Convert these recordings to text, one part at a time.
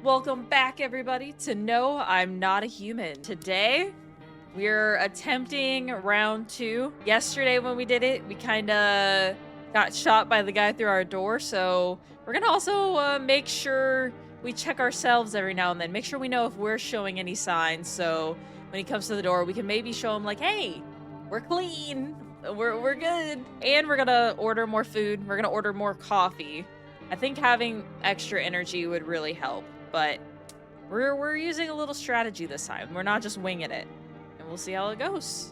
Welcome back, everybody, to No, I'm Not a Human. Today, we're attempting round 2. Yesterday when we did it, we kind of got shot by the guy through our door, so we're going to also make sure we check ourselves every now and then. Make sure we know if we're showing any signs, so when he comes to the door, we can maybe show him like, hey, we're clean, we're good. And we're going to order more food. We're going to order more coffee. I think having extra energy would really help. But we're using a little strategy this time. We're not just winging it. And we'll see how it goes.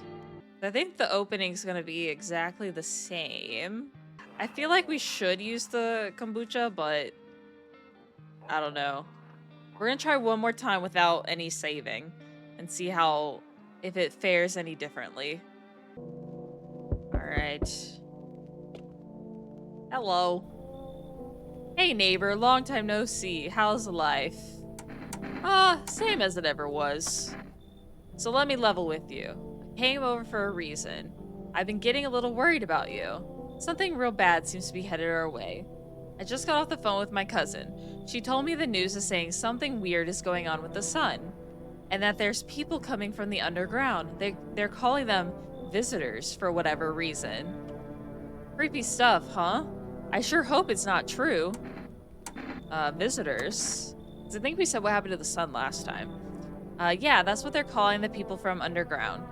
I think the opening's going to be exactly the same. I feel like we should use the kombucha, but I don't know. We're going to try one more time without any saving and see if it fares any differently. All right. Hello. Hey neighbor, long time no see. How's life? Same as it ever was. So let me level with you. I came over for a reason. I've been getting a little worried about you. Something real bad seems to be headed our way. I just got off the phone with my cousin. She told me the news is saying something weird is going on with the sun. And that there's people coming from the underground. They're calling them visitors for whatever reason. Creepy stuff, huh? I sure hope it's not true. Visitors? 'Cause I think we said what happened to the sun last time. Yeah, that's what they're calling the people from underground.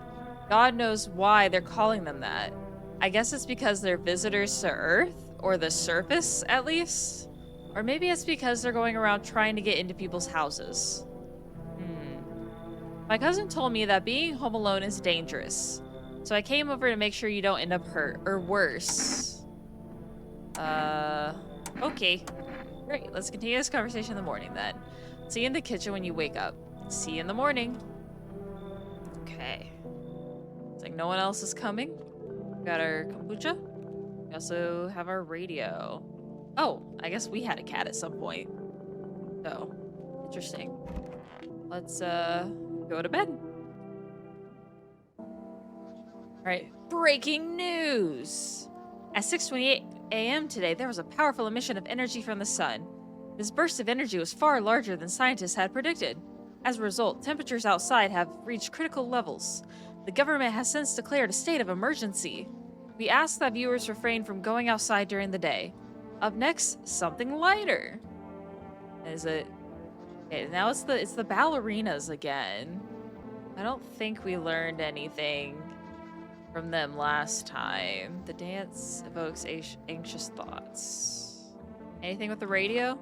God knows why they're calling them that. I guess it's because they're visitors to Earth, or the surface, at least. Or maybe it's because they're going around trying to get into people's houses. My cousin told me that being home alone is dangerous. So I came over to make sure you don't end up hurt, or worse. Okay. Great, let's continue this conversation in the morning then. See you in the kitchen when you wake up. See you in the morning. Okay. It's like no one else is coming. We got our kombucha. We also have our radio. Oh, I guess we had a cat at some point. So, interesting. Let's, go to bed. Alright, breaking news! At 6:28 a.m. today, there was a powerful emission of energy from the sun. This burst of energy was far larger than scientists had predicted. As a result, temperatures outside have reached critical levels. The government has since declared a state of emergency. We ask that viewers refrain from going outside during the day. Up next, something lighter. Is it? Okay, now it's the ballerinas again. I don't think we learned anything from them last time. The dance evokes anxious thoughts. Anything with the radio?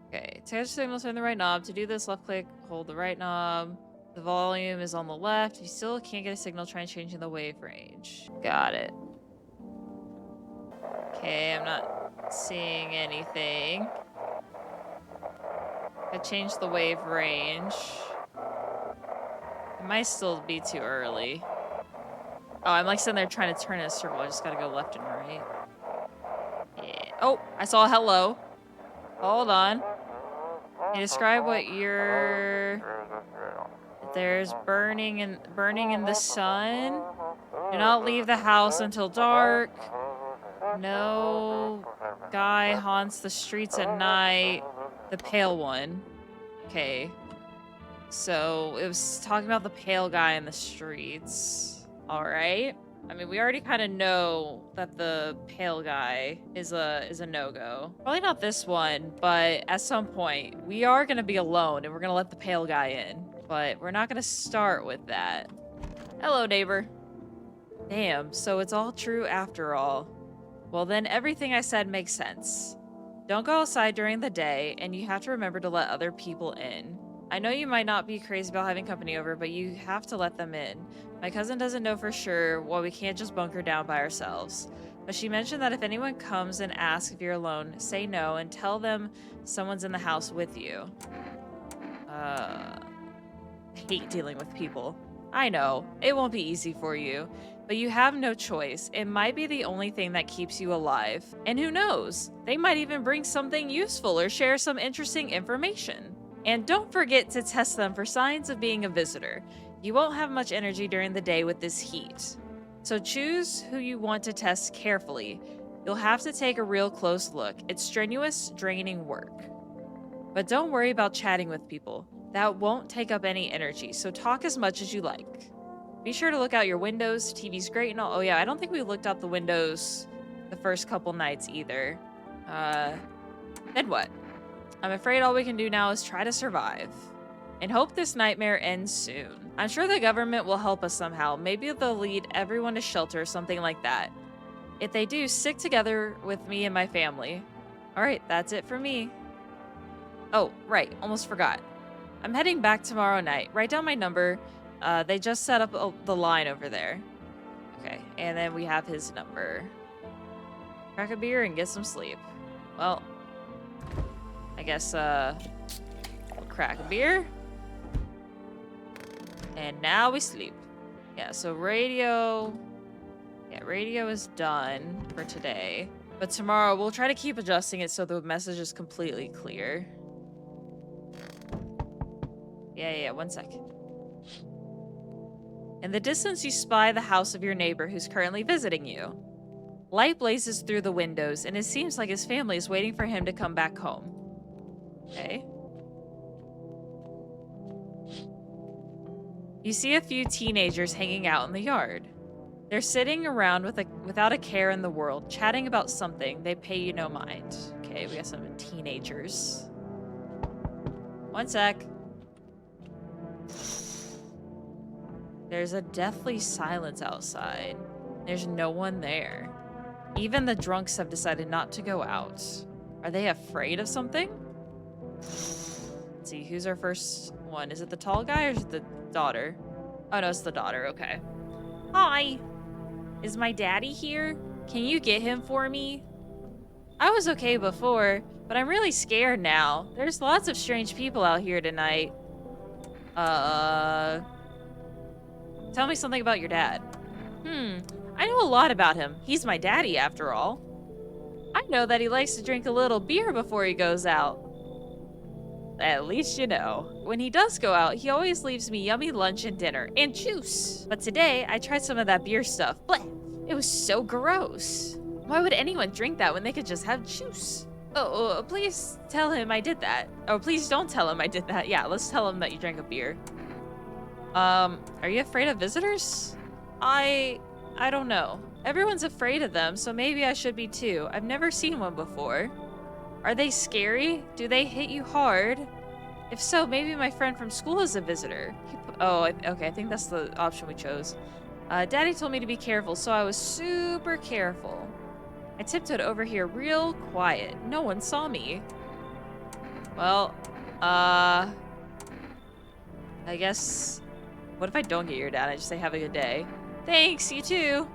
Okay, touch signals turn the right knob. To do this, left click, hold the right knob. The volume is on the left. If you still can't get a signal, try changing the wave range. Got it. Okay, I'm not seeing anything. I changed the wave range. It might still be too early. Oh, I'm like sitting there trying to turn in a circle. I just gotta go left and right. Yeah. Oh, I saw a hello. Hold on. Can you describe what you're... There's burning in the sun. Do not leave the house until dark. No guy haunts the streets at night. The pale one. Okay. So it was talking about the pale guy in the streets. All right. I mean, we already kind of know that the pale guy is a no-go. Probably not this one, but at some point, we are going to be alone and we're going to let the pale guy in. But we're not going to start with that. Hello, neighbor. Damn, so it's all true after all. Well, then everything I said makes sense. Don't go outside during the day, and you have to remember to let other people in. I know you might not be crazy about having company over, but you have to let them in. My cousin doesn't know for sure why we can't just bunker down by ourselves. But she mentioned that if anyone comes and asks if you're alone, say no and tell them someone's in the house with you. I hate dealing with people. I know, it won't be easy for you, but you have no choice. It might be the only thing that keeps you alive. And who knows? They might even bring something useful or share some interesting information. And don't forget to test them for signs of being a visitor. You won't have much energy during the day with this heat. So choose who you want to test carefully. You'll have to take a real close look. It's strenuous, draining work. But don't worry about chatting with people. That won't take up any energy, so talk as much as you like. Be sure to look out your windows. TV's great and all. Oh yeah, I don't think we looked out the windows the first couple nights either. Then what? I'm afraid all we can do now is try to survive. And hope this nightmare ends soon. I'm sure the government will help us somehow. Maybe they'll lead everyone to shelter or something like that. If they do, stick together with me and my family. Alright, that's it for me. Oh, right, almost forgot. I'm heading back tomorrow night. Write down my number. They just set up the line over there. Okay, and then we have his number. Crack a beer and get some sleep. Well, I guess, we'll crack a beer. And now we sleep. Yeah, so radio... Yeah, radio is done for today. But tomorrow, we'll try to keep adjusting it so the message is completely clear. Yeah, 1 second. In the distance, you spy the house of your neighbor who's currently visiting you. Light blazes through the windows, and it seems like his family is waiting for him to come back home. Okay. You see a few teenagers hanging out in the yard. They're sitting around without a care in the world, chatting about something. They pay you no mind. Okay, we got some teenagers. 1 sec. There's a deathly silence outside. There's no one there. Even the drunks have decided not to go out. Are they afraid of something? Let's see, who's our first one? Is it the tall guy or is it the daughter? Oh no, it's the daughter, okay. Hi! Is my daddy here? Can you get him for me? I was okay before, but I'm really scared now. There's lots of strange people out here tonight. Tell me something about your dad. I know a lot about him. He's my daddy, after all. I know that he likes to drink a little beer before he goes out. At least you know. When he does go out, he always leaves me yummy lunch and dinner, and juice. But today, I tried some of that beer stuff. Blech! It was so gross. Why would anyone drink that when they could just have juice? Oh, please tell him I did that. Oh, please don't tell him I did that. Yeah, let's tell him that you drank a beer. Are you afraid of visitors? I don't know. Everyone's afraid of them, so maybe I should be too. I've never seen one before. Are they scary? Do they hit you hard? If so, maybe my friend from school is a visitor. Okay, I think that's the option we chose. Daddy told me to be careful, so I was super careful. I tiptoed over here real quiet. No one saw me. Well, I guess... What if I don't get your dad? I just say have a good day. Thanks, you too.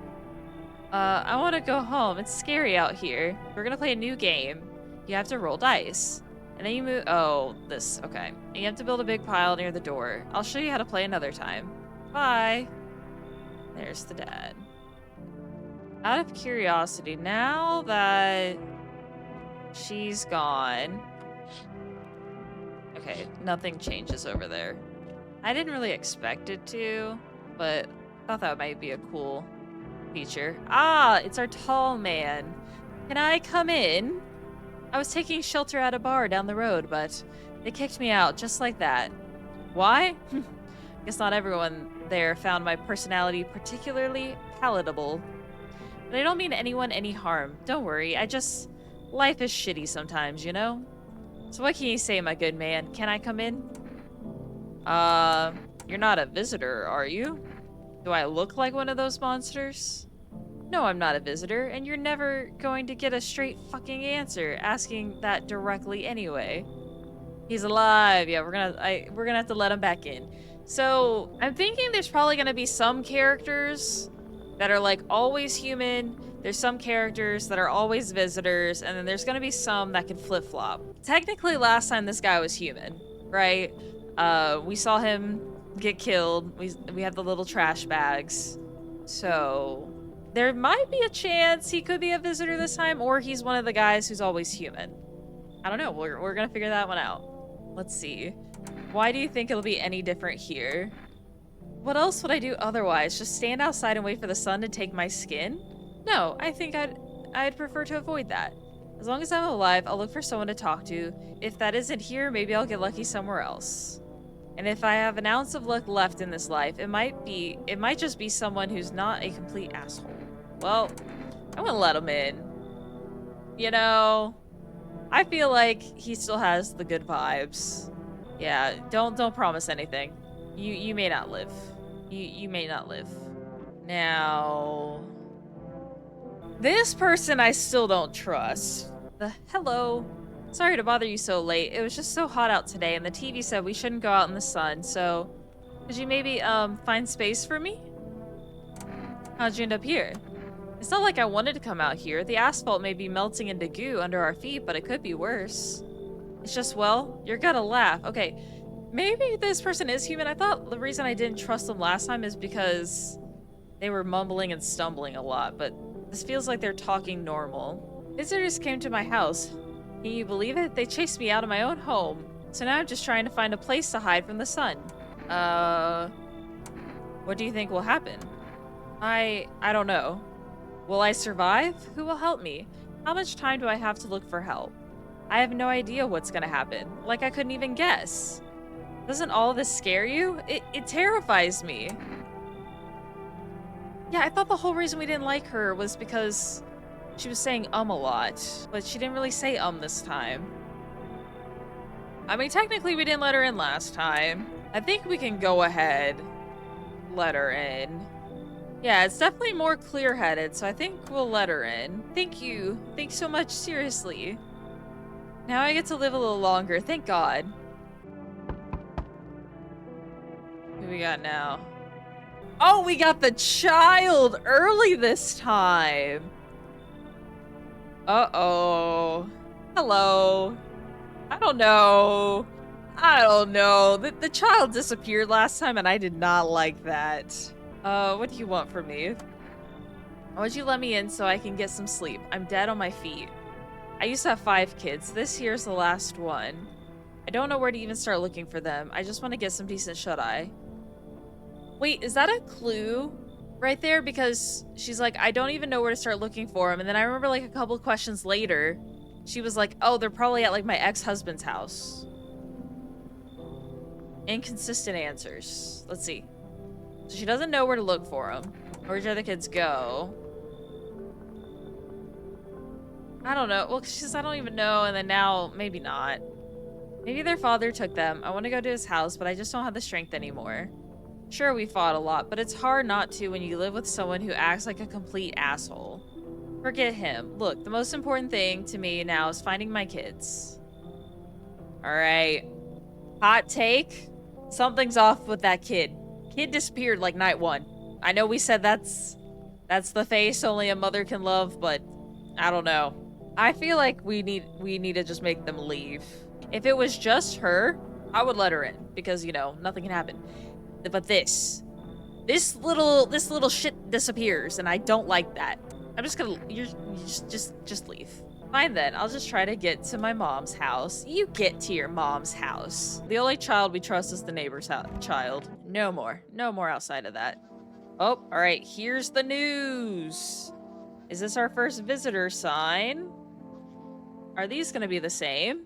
I want to go home. It's scary out here. We're gonna play a new game. You have to roll dice. And then you move... Oh, this. Okay. And you have to build a big pile near the door. I'll show you how to play another time. Bye. There's the dad. Out of curiosity, now that she's gone... Okay, nothing changes over there. I didn't really expect it to, but I thought that might be a cool feature. Ah, it's our tall man. Can I come in? I was taking shelter at a bar down the road, but they kicked me out just like that. Why? Guess not everyone there found my personality particularly palatable. But I don't mean anyone any harm. Don't worry, life is shitty sometimes, you know? So what can you say, my good man? Can I come in? You're not a visitor, are you? Do I look like one of those monsters? No, I'm not a visitor, and you're never going to get a straight fucking answer asking that directly anyway. He's alive. Yeah, we're gonna have to let him back in. So, I'm thinking there's probably gonna be some characters that are like always human. There's some characters that are always visitors, and then there's gonna be some that can flip-flop. Technically, last time this guy was human, right? We saw him get killed. We had the little trash bags. So there might be a chance he could be a visitor this time, or he's one of the guys who's always human. I don't know. We're gonna figure that one out. Let's see. Why do you think it'll be any different here? What else would I do otherwise? Just stand outside and wait for the sun to take my skin? No, I think I'd prefer to avoid that. As long as I'm alive, I'll look for someone to talk to. If that isn't here, maybe I'll get lucky somewhere else. And if I have an ounce of luck left in this life, it might just be someone who's not a complete asshole. Well, I'm gonna let him in. You know, I feel like he still has the good vibes. Yeah, don't promise anything. You may not live. You may not live. Now, this person I still don't trust. Hello. Sorry to bother you so late. It was just so hot out today and the TV said we shouldn't go out in the sun, so could you maybe find space for me? How'd you end up here? It's not like I wanted to come out here. The asphalt may be melting into goo under our feet, but it could be worse. It's just, well, you're gonna laugh. Okay, maybe this person is human. I thought the reason I didn't trust them last time is because they were mumbling and stumbling a lot, but this feels like they're talking normal. Visitors came to my house. Can you believe it? They chased me out of my own home. So now I'm just trying to find a place to hide from the sun. What do you think will happen? I don't know. Will I survive? Who will help me? How much time do I have to look for help? I have no idea what's gonna happen. Like I couldn't even guess. Doesn't all of this scare you? It terrifies me. Yeah, I thought the whole reason we didn't like her was because she was saying a lot, but she didn't really say this time. I mean, technically we didn't let her in last time. I think we can go ahead, let her in. Yeah, it's definitely more clear-headed, so I think we'll let her in. Thank you. Thanks so much, seriously. Now I get to live a little longer, thank God. Who we got now? Oh, we got the child early this time. Uh-oh. Hello. I don't know. The child disappeared last time and I did not like that. What do you want from me? Why would you let me in so I can get some sleep? I'm dead on my feet. I used to have 5 kids. This here's the last one. I don't know where to even start looking for them. I just want to get some decent shut-eye. Wait, is that a clue right there? Because she's like, I don't even know where to start looking for him. And then I remember like a couple of questions later, she was like, oh, they're probably at like my ex-husband's house. Inconsistent answers. Let's see. So she doesn't know where to look for him. Where'd your other kids go? I don't know. Well, she says, I don't even know. And then now, maybe not. Maybe their father took them. I want to go to his house, but I just don't have the strength anymore. Sure, we fought a lot, but it's hard not to when you live with someone who acts like a complete asshole. Forget him. Look, the most important thing to me now is finding my kids. Alright. Hot take. Something's off with that kid. Kid disappeared like night 1. I know we said that's the face only a mother can love, but I don't know. I feel like we need to just make them leave. If it was just her, I would let her in because, you know, nothing can happen. But this little shit disappears and I don't like that. I'm just gonna just leave. Fine then, I'll just try to get to my mom's house. You get to your mom's house. The only child we trust is the neighbor's child. No more outside of that. Oh, all right, here's the news. Is this our first visitor sign? Are these gonna be the same?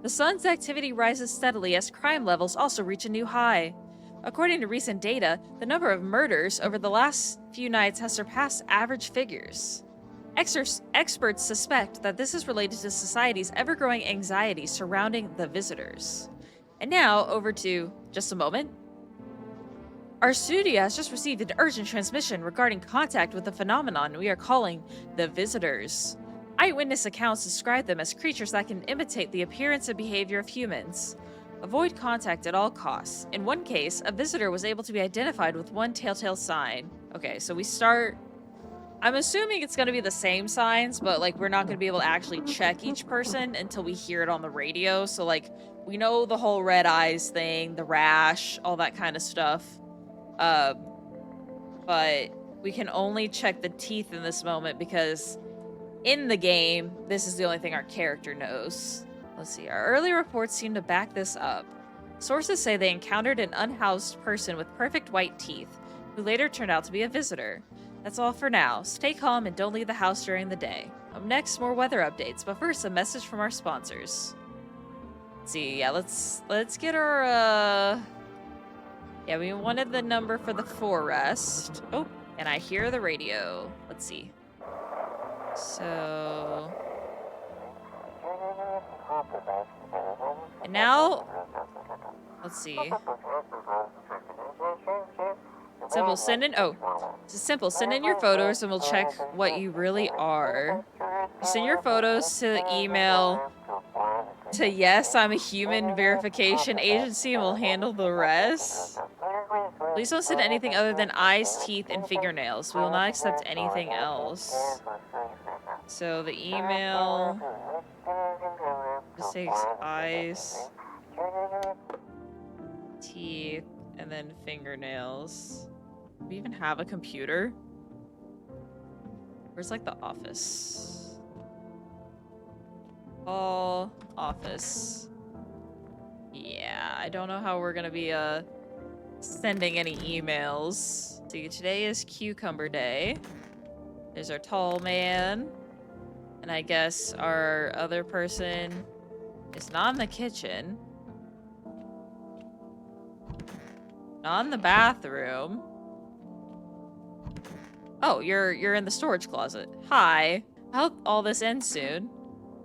The sun's activity rises steadily as crime levels also reach a new high. According to recent data, the number of murders over the last few nights has surpassed average figures. Experts suspect that this is related to society's ever-growing anxiety surrounding the visitors. And now, over to just a moment. Our studio has just received an urgent transmission regarding contact with the phenomenon we are calling the visitors. Eyewitness accounts describe them as creatures that can imitate the appearance and behavior of humans. Avoid contact at all costs. In one case, a visitor was able to be identified with one telltale sign. Okay, so we start... I'm assuming it's going to be the same signs, but like we're not going to be able to actually check each person until we hear it on the radio. So like we know the whole red eyes thing, the rash, all that kind of stuff. But we can only check the teeth in this moment because in the game, this is the only thing our character knows. Let's see, our early reports seem to back this up. Sources say they encountered an unhoused person with perfect white teeth, who later turned out to be a visitor. That's all for now. Stay calm and don't leave the house during the day. Up next, more weather updates. But first, a message from our sponsors. Let's see. Yeah, let's get our yeah, we wanted the number for the forest. Oh, and I hear the radio. Let's see. So, and now, let's see. Simple, send in, oh, it's simple. Send in your photos and we'll check what you really are. You send your photos to the email to yes, I'm a human verification agency and we'll handle the rest. Please don't send anything other than eyes, teeth, and fingernails. We will not accept anything else. So the email just takes eyes, teeth, and then fingernails. Do we even have a computer? Where's like the office? All office. Yeah, I don't know how we're gonna be sending any emails. See, today is Cucumber Day. There's our tall man. And I guess our other person is not in the kitchen. Not in the bathroom. Oh, you're in the storage closet. Hi. I hope all this ends soon.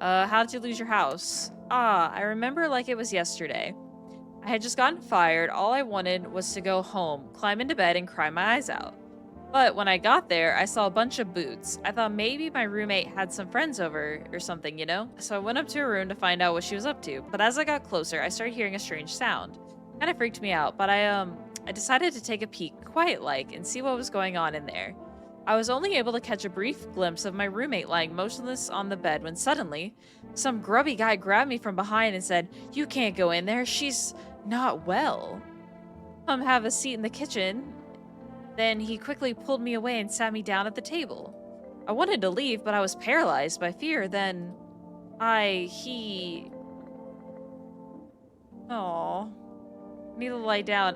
How did you lose your house? Ah, I remember like it was yesterday. I had just gotten fired. All I wanted was to go home, climb into bed, and cry my eyes out. But when I got there, I saw a bunch of boots. I thought maybe my roommate had some friends over or something, you know? So I went up to her room to find out what she was up to. But as I got closer, I started hearing a strange sound. Kind of freaked me out, but I decided to take a peek, quiet-like, and see what was going on in there. I was only able to catch a brief glimpse of my roommate lying motionless on the bed when suddenly, some grubby guy grabbed me from behind and said, "You can't go in there, she's not well. Come have a seat in the kitchen." Then he quickly pulled me away and sat me down at the table. I wanted to leave, but I was paralyzed by fear. Then Oh, I need to lie down.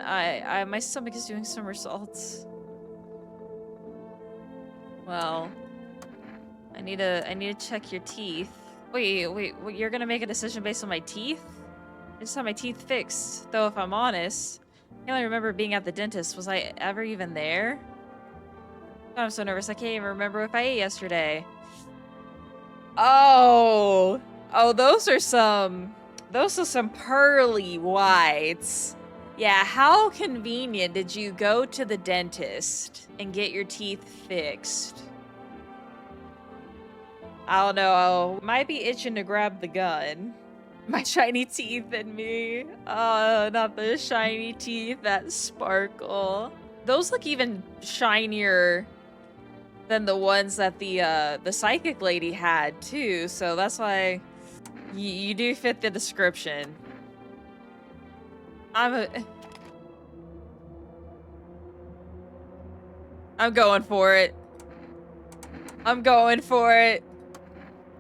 My stomach is doing somersaults. Well, I need to check your teeth. Wait, you're gonna make a decision based on my teeth? I just had my teeth fixed. Though if I'm honest, I can't really remember being at the dentist. Was I ever even there? God, I'm so nervous. I can't even remember if I ate yesterday. Oh, those are some pearly whites. Yeah, how convenient. Did you go to the dentist and get your teeth fixed? I don't know. Might be itching to grab the gun. My shiny teeth and me. Oh, not the shiny teeth that sparkle. Those look even shinier than the ones that the psychic lady had too. So that's why you do fit the description. I'm going for it. I'm going for it.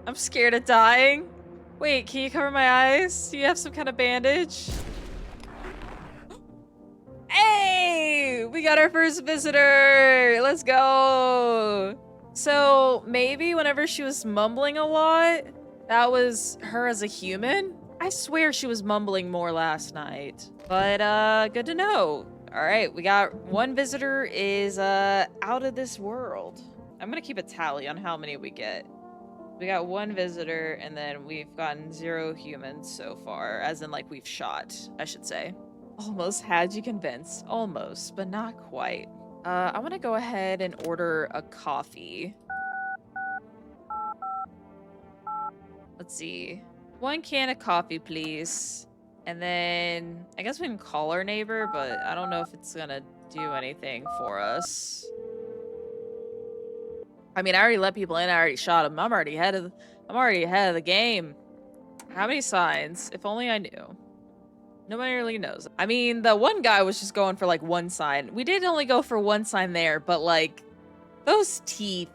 I'm scared of dying. Wait, can you cover my eyes? Do you have some kind of bandage? Hey! We got our first visitor! Let's go! So, maybe whenever she was mumbling a lot, that was her as a human? I swear she was mumbling more last night. But, good to know. Alright, we got one visitor is, out of this world. I'm gonna keep a tally on how many we get. We got one visitor, and then we've gotten 0 humans so far. As in, like, we've shot, I should say. Almost had you convinced. Almost, but not quite. I want to go ahead and order a coffee. Let's see. 1 can of coffee, please. And then, I guess we can call our neighbor, but I don't know if it's gonna do anything for us. I mean, I already let people in. I already shot them. I'm already ahead of the game. How many signs? If only I knew. Nobody really knows. I mean, the one guy was just going for like 1 sign. We did only go for 1 sign there, but like those teeth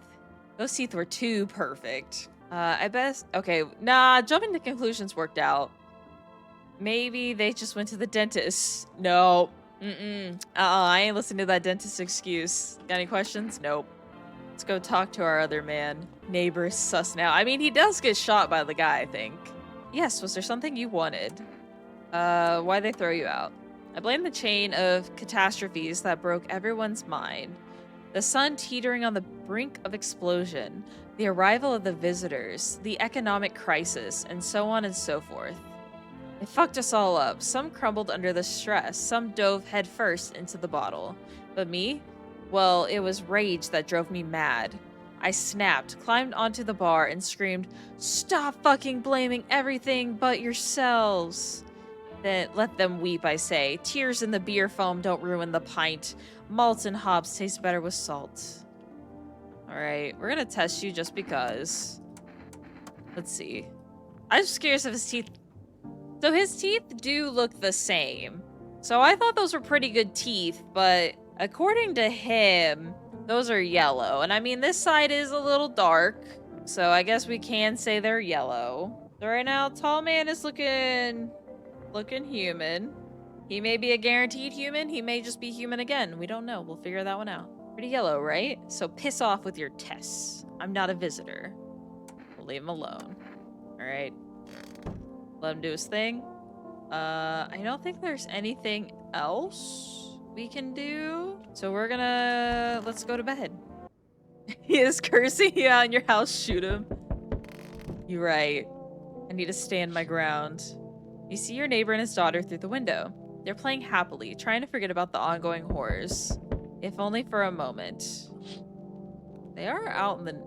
were too perfect. I best, okay, nah, jumping to conclusions worked out. Maybe they just went to the dentist. No. I ain't listening to that dentist excuse. Got any questions? Nope. Let's go talk to our other man. Neighbor is sus now. I mean, he does get shot by the guy, I think. Yes, was there something you wanted? Why'd they throw you out? I blame the chain of catastrophes that broke everyone's mind. The sun teetering on the brink of explosion, the arrival of the visitors, the economic crisis, and so on and so forth. It fucked us all up. Some crumbled under the stress, some dove headfirst into the bottle. But me? Well, it was rage that drove me mad. I snapped, climbed onto the bar, and screamed, "Stop fucking blaming everything but yourselves!" Then let them weep, I say. Tears in the beer foam don't ruin the pint. Malt and hops taste better with salt. Alright, we're gonna test you just because. Let's see. I'm just curious if his teeth... So his teeth do look the same. So I thought those were pretty good teeth, but according to him, those are yellow. And I mean, this side is a little dark, so I guess we can say they're yellow. So right now, tall man is looking human. He may be a guaranteed human. He may just be human again. We don't know. We'll figure that one out. Pretty yellow, right? So piss off with your tests. I'm not a visitor. We'll leave him alone. All right. Let him do his thing. I don't think there's anything else we can do. So we're gonna... Let's go to bed. He is cursing you out in your house. Shoot him. You're right. I need to stand my ground. You see your neighbor and his daughter through the window. They're playing happily, trying to forget about the ongoing horrors. If only for a moment. They are out in the...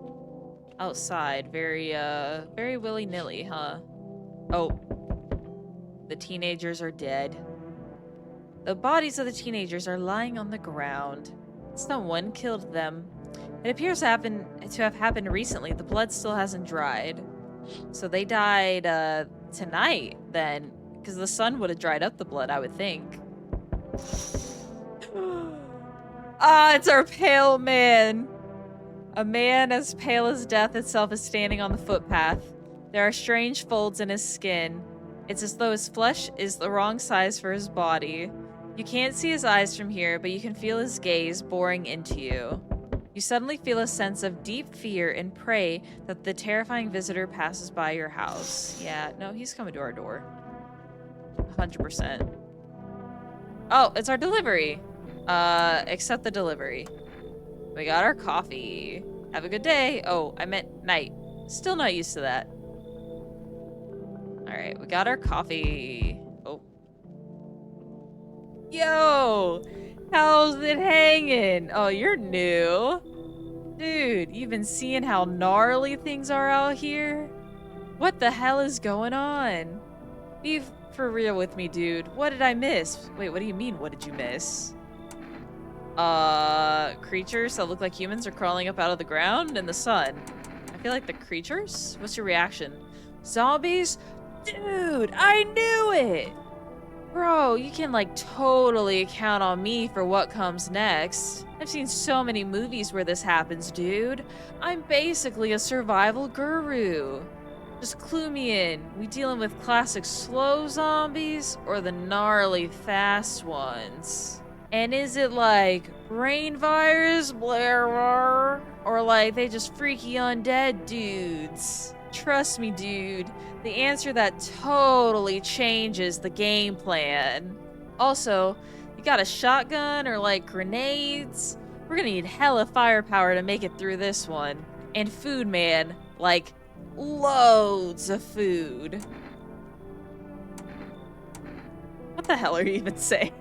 outside. Very willy-nilly, huh? Oh. The teenagers are dead. The bodies of the teenagers are lying on the ground. Someone killed them. It appears to have happened recently. The blood still hasn't dried. So they died, tonight, then. Because the sun would have dried up the blood, I would think. Ah, it's our pale man. A man as pale as death itself is standing on the footpath. There are strange folds in his skin. It's as though his flesh is the wrong size for his body. You can't see his eyes from here, but you can feel his gaze boring into you. You suddenly feel a sense of deep fear and pray that the terrifying visitor passes by your house. Yeah, no, he's coming to our door. 100%. Oh, it's our delivery. Accept the delivery. We got our coffee. Have a good day. Oh, I meant night. Still not used to that. Alright, we got our coffee. Oh. Yo! How's it hanging? Oh, you're new. Dude, you've been seeing how gnarly things are out here? What the hell is going on? Be for real with me, dude. What did I miss? Wait, what do you mean, what did you miss? Creatures that look like humans are crawling up out of the ground in the sun. I feel like the creatures? What's your reaction? Zombies? Dude, I knew it! Bro, you can like totally count on me for what comes next. I've seen so many movies where this happens, dude. I'm basically a survival guru. Just clue me in. We dealing with classic slow zombies or the gnarly fast ones? And is it like brain virus, Blair, or like they just freaky undead dudes? Trust me, dude. The answer that totally changes the game plan. Also, you got a shotgun or like grenades? We're gonna need hella firepower to make it through this one. And food, man. Like, loads of food. What the hell are you even saying?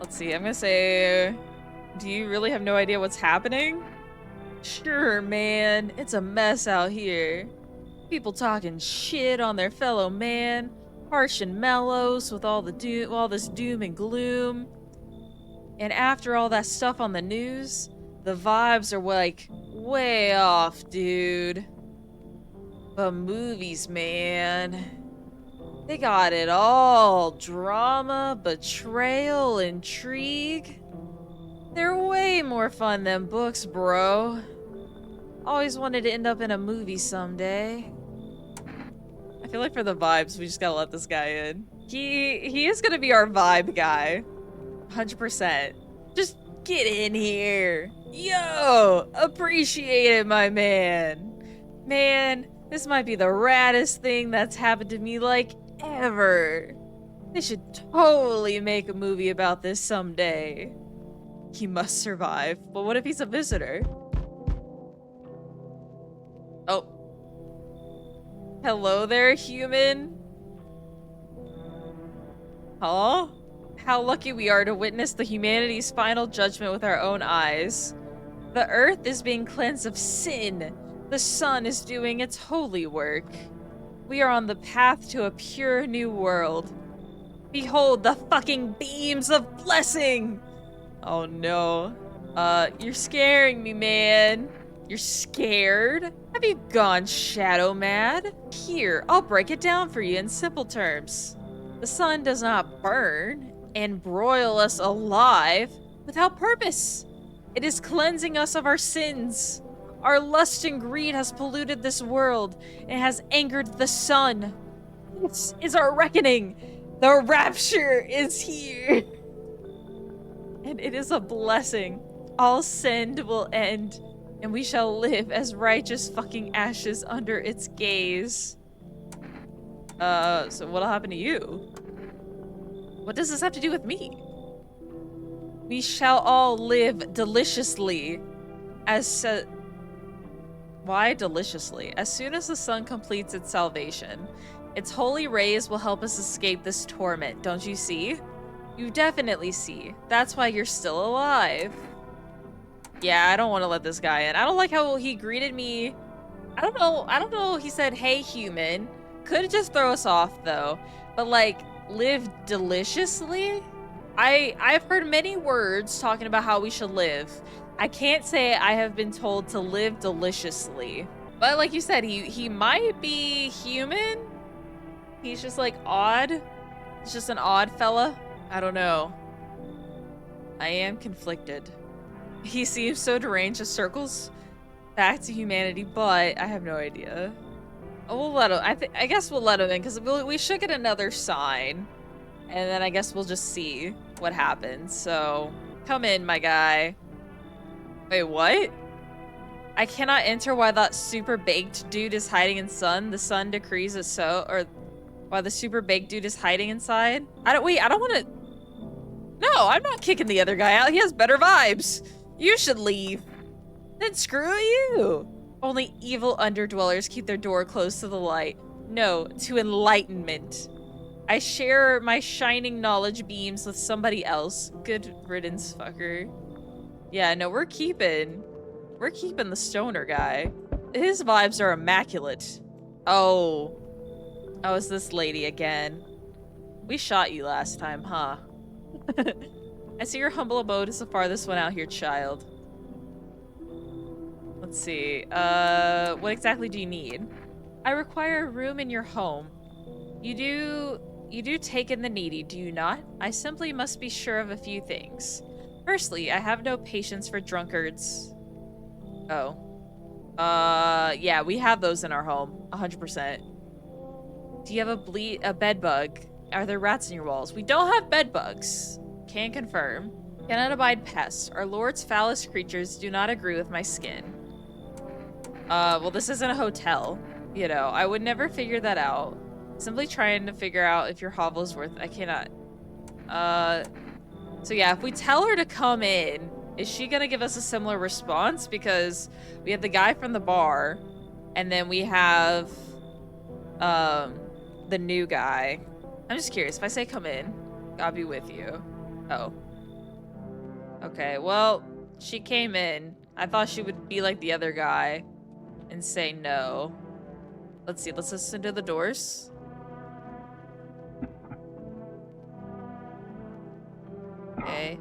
Let's see, I'm gonna say... Do you really have no idea what's happening? Sure, man. It's a mess out here. People talking shit on their fellow man, harsh and mellows with all this doom and gloom. And after all that stuff on the news, the vibes are like way off, dude. But movies, man, they got it all. Drama, betrayal, intrigue. They're way more fun than books, bro. Always wanted to end up in a movie someday. I feel like for the vibes, we just gotta let this guy in. He is gonna be our vibe guy. 100%. Just get in here. Yo! Appreciate it, my man. Man, this might be the raddest thing that's happened to me, like, ever. They should totally make a movie about this someday. He must survive. But what if he's a visitor? Oh. Hello there, human. Huh? How lucky we are to witness the humanity's final judgment with our own eyes. The earth is being cleansed of sin. The sun is doing its holy work. We are on the path to a pure new world. Behold the fucking beams of blessing! Oh no. You're scaring me, man. You're scared? Have you gone shadow mad? Here, I'll break it down for you in simple terms. The sun does not burn and broil us alive without purpose. It is cleansing us of our sins. Our lust and greed has polluted this world and has angered the sun. This is our reckoning. The rapture is here. And it is a blessing. All sin will end, and we shall live as righteous fucking ashes under its gaze. So what'll happen to you? What does this have to do with me? We shall all live deliciously why deliciously? As soon as the sun completes its salvation, its holy rays will help us escape this torment, don't you see? You definitely see. That's why you're still alive. Yeah, I don't want to let this guy in. I don't like how he greeted me. I don't know. He said, hey, human. Could just throw us off, though. But, like, live deliciously? I've heard many words talking about how we should live. I can't say I have been told to live deliciously. But like you said, he might be human? He's just, like, odd? He's just an odd fella? I don't know. I am conflicted. He seems so deranged, just circles back to humanity, but I have no idea. Oh, we'll let him. I guess we'll let him in because we should get another sign, and then I guess we'll just see what happens. So come in, my guy. Wait, what? I cannot enter while that super baked dude is hiding in sun. The sun decrees it so, or while the super baked dude is hiding inside. I don't want to. No, I'm not kicking the other guy out. He has better vibes. You should leave. Then screw you. Only evil underdwellers keep their door closed to the light. No, to enlightenment. I share my shining knowledge beams with somebody else. Good riddance, fucker. Yeah, no, we're keeping the stoner guy. His vibes are immaculate. Oh, it's this lady again. We shot you last time, huh? I see your humble abode is the farthest one out here, child. Let's see. What exactly do you need? I require a room in your home. You do take in the needy, do you not? I simply must be sure of a few things. Firstly, I have no patience for drunkards. Oh. Yeah, we have those in our home. 100%. Do you have a bed bug? Are there rats in your walls? We don't have bed bugs. Can confirm. Cannot abide pests. Our lord's foulest creatures do not agree with my skin. Well, this isn't a hotel. You know, I would never figure that out. Simply trying to figure out if your hovel is worth... I cannot... So yeah, if we tell her to come in, is she gonna give us a similar response? Because we have the guy from the bar, and then we have, the new guy. I'm just curious. If I say come in, I'll be with you. Oh. Okay, well, she came in. I thought she would be like the other guy and say no. Let's see. Let's listen to the doors. Okay.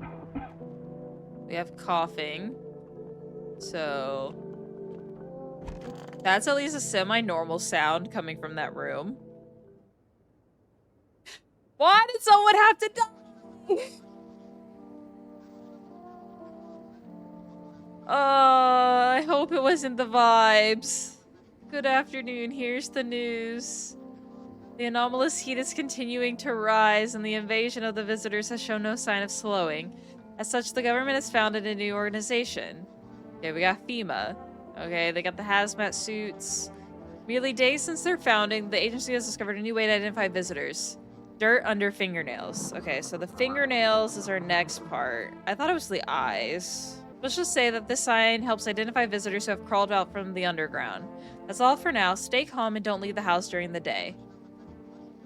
We have coughing. So that's at least a semi-normal sound coming from that room. Why did someone have to die? I hope it wasn't the vibes. Good afternoon, here's the news. The anomalous heat is continuing to rise, and the invasion of the visitors has shown no sign of slowing. As such, the government has founded a new organization. Okay, we got FEMA. Okay, they got the hazmat suits. Merely days since their founding, the agency has discovered a new way to identify visitors. Dirt under fingernails. Okay, so the fingernails is our next part. I thought it was the eyes. Let's just say that this sign helps identify visitors who have crawled out from the underground. That's all for now. Stay calm and don't leave the house during the day.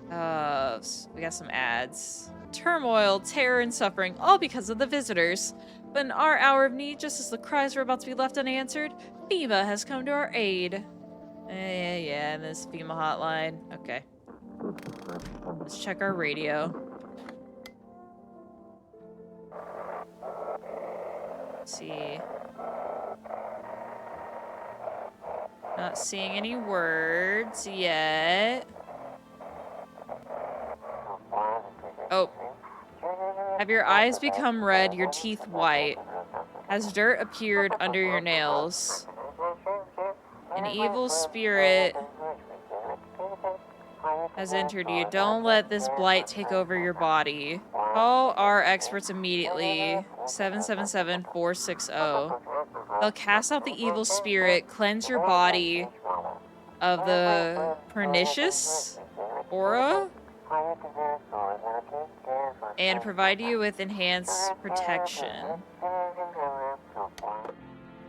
We got some ads. Turmoil, terror, and suffering, all because of the visitors. But in our hour of need, just as the cries were about to be left unanswered, FEMA has come to our aid. Yeah, and this FEMA hotline. Okay. Let's check our radio. Let's see. Not seeing any words yet. Oh. Have your eyes become red, your teeth white? Has dirt appeared under your nails? An evil spirit has entered you. Don't let this blight take over your body. Call our experts immediately. 777-460. They'll cast out the evil spirit, cleanse your body of the pernicious aura, and provide you with enhanced protection.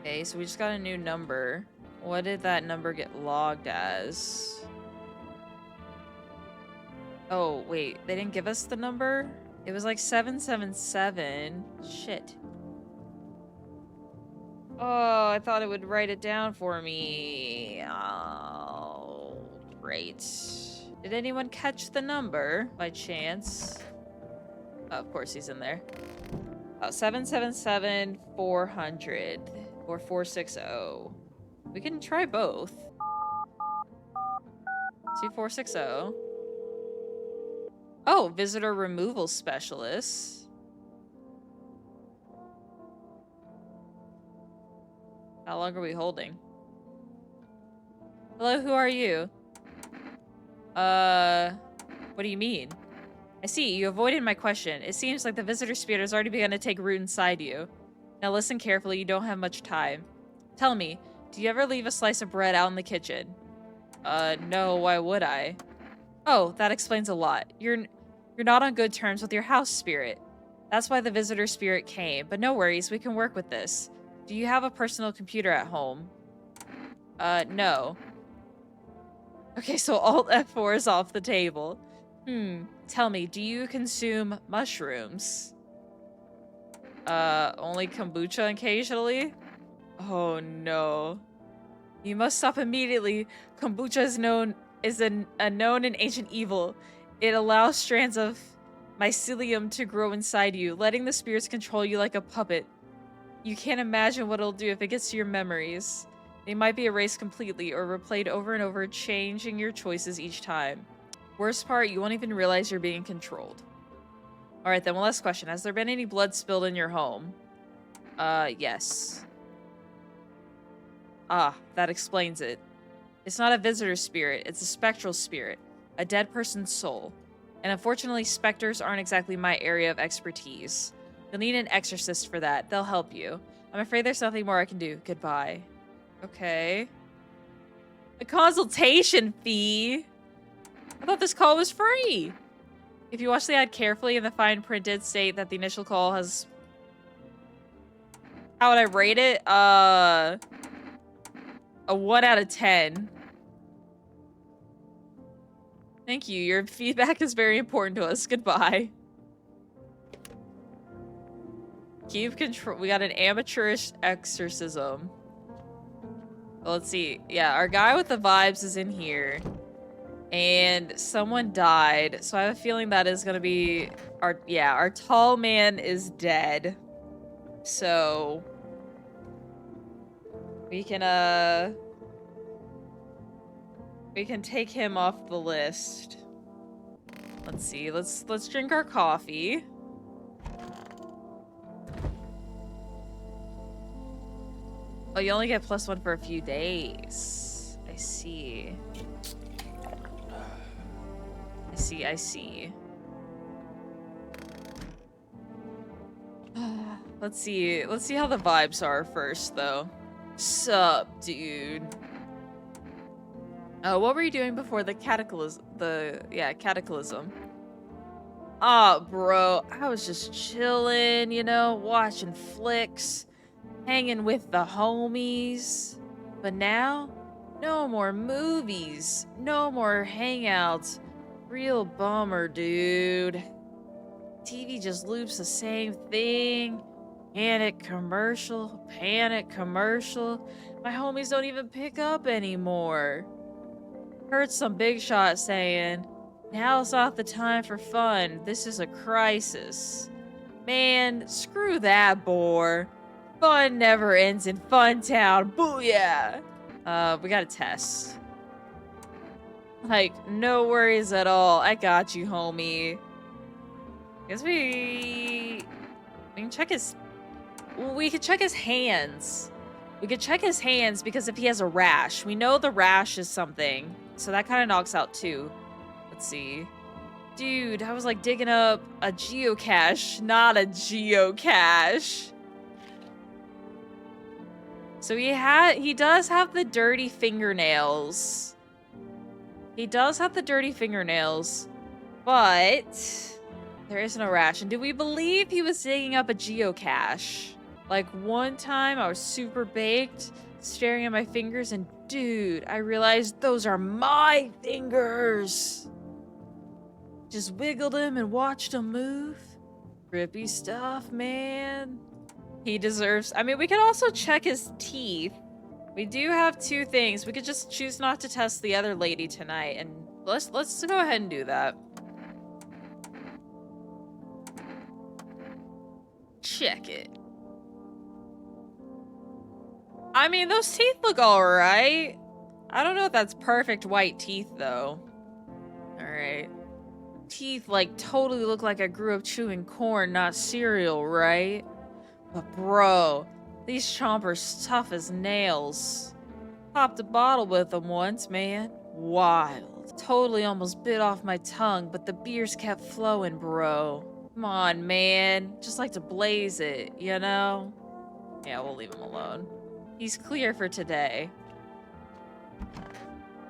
Okay, so we just got a new number. What did that number get logged as? Oh, wait. They didn't give us the number? It was like 777. Shit. Oh, I thought it would write it down for me. Oh, great. Did anyone catch the number by chance? Oh, of course he's in there. Oh, 777-400 or 460. We can try both. See 460. Oh, visitor removal specialist. How long are we holding? Hello, who are you? What do you mean? I see, you avoided my question. It seems like the visitor spirit has already begun to take root inside you. Now listen carefully, you don't have much time. Tell me, do you ever leave a slice of bread out in the kitchen? No, why would I? Oh, that explains a lot. You're not on good terms with your house spirit. That's why the visitor spirit came, but no worries, we can work with this. Do you have a personal computer at home? No. Okay, so Alt F4 is off the table. Tell me, do you consume mushrooms? Only kombucha occasionally? Oh no. You must stop immediately. Kombucha is a known and ancient evil. It allows strands of mycelium to grow inside you, letting the spirits control you like a puppet. You can't imagine what it'll do if it gets to your memories. They might be erased completely or replayed over and over, changing your choices each time. Worst part, you won't even realize you're being controlled. Alright then, one last question. Has there been any blood spilled in your home? Yes. Ah, that explains it. It's not a visitor spirit, it's a spectral spirit. A dead person's soul. And unfortunately, specters aren't exactly my area of expertise. You'll need an exorcist for that. They'll help you. I'm afraid there's nothing more I can do. Goodbye. Okay. A consultation fee? I thought this call was free. If you watch the ad carefully, and the fine print did state that the initial call has... How would I rate it? A 1 out of 10. Thank you. Your feedback is very important to us. Goodbye. Keep control. We got an amateurish exorcism. Well, let's see. Yeah, our guy with the vibes is in here. And someone died. So I have a feeling that is going to be our... Yeah, our tall man is dead. So... We can take him off the list. Let's see. Let's drink our coffee. Oh, you only get +1 for a few days. I see. I see. Let's see how the vibes are first, though. Sup, dude? Oh, what were you doing before the cataclysm? Cataclysm. Ah, bro, I was just chilling, you know, watching flicks, hanging with the homies. But now, no more movies, no more hangouts. Real bummer, dude. TV just loops the same thing. Panic commercial, panic commercial. My homies don't even pick up anymore. Heard some big shot saying, now's not the time for fun. This is a crisis. Man, screw that bore. Fun never ends in Fun Town. Booyah! We got a test. Like, no worries at all. I got you, homie. Guess we can check his... We could check his hands. We could check his hands because if he has a rash, we know the rash is something. So that kind of knocks out 2. Let's see. Dude, I was like digging up a geocache, not a geocache. So he does have the dirty fingernails. He does have the dirty fingernails, but there isn't a rash. And do we believe he was digging up a geocache? Like one time I was super baked, staring at my fingers, and dude, I realized those are my fingers. Just wiggled them and watched them move. Trippy stuff, man. He deserves... I mean, we could also check his teeth. We do have 2 things. We could just choose not to test the other lady tonight, and let's go ahead and do that. Check it. I mean, those teeth look alright. I don't know if that's perfect white teeth, though. Alright. Teeth, like, totally look like I grew up chewing corn, not cereal, right? But bro, these chompers tough as nails. Popped a bottle with them once, man. Wild. Totally almost bit off my tongue, but the beers kept flowing, bro. Come on, man. Just like to blaze it, you know? Yeah, we'll leave him alone. He's clear for today.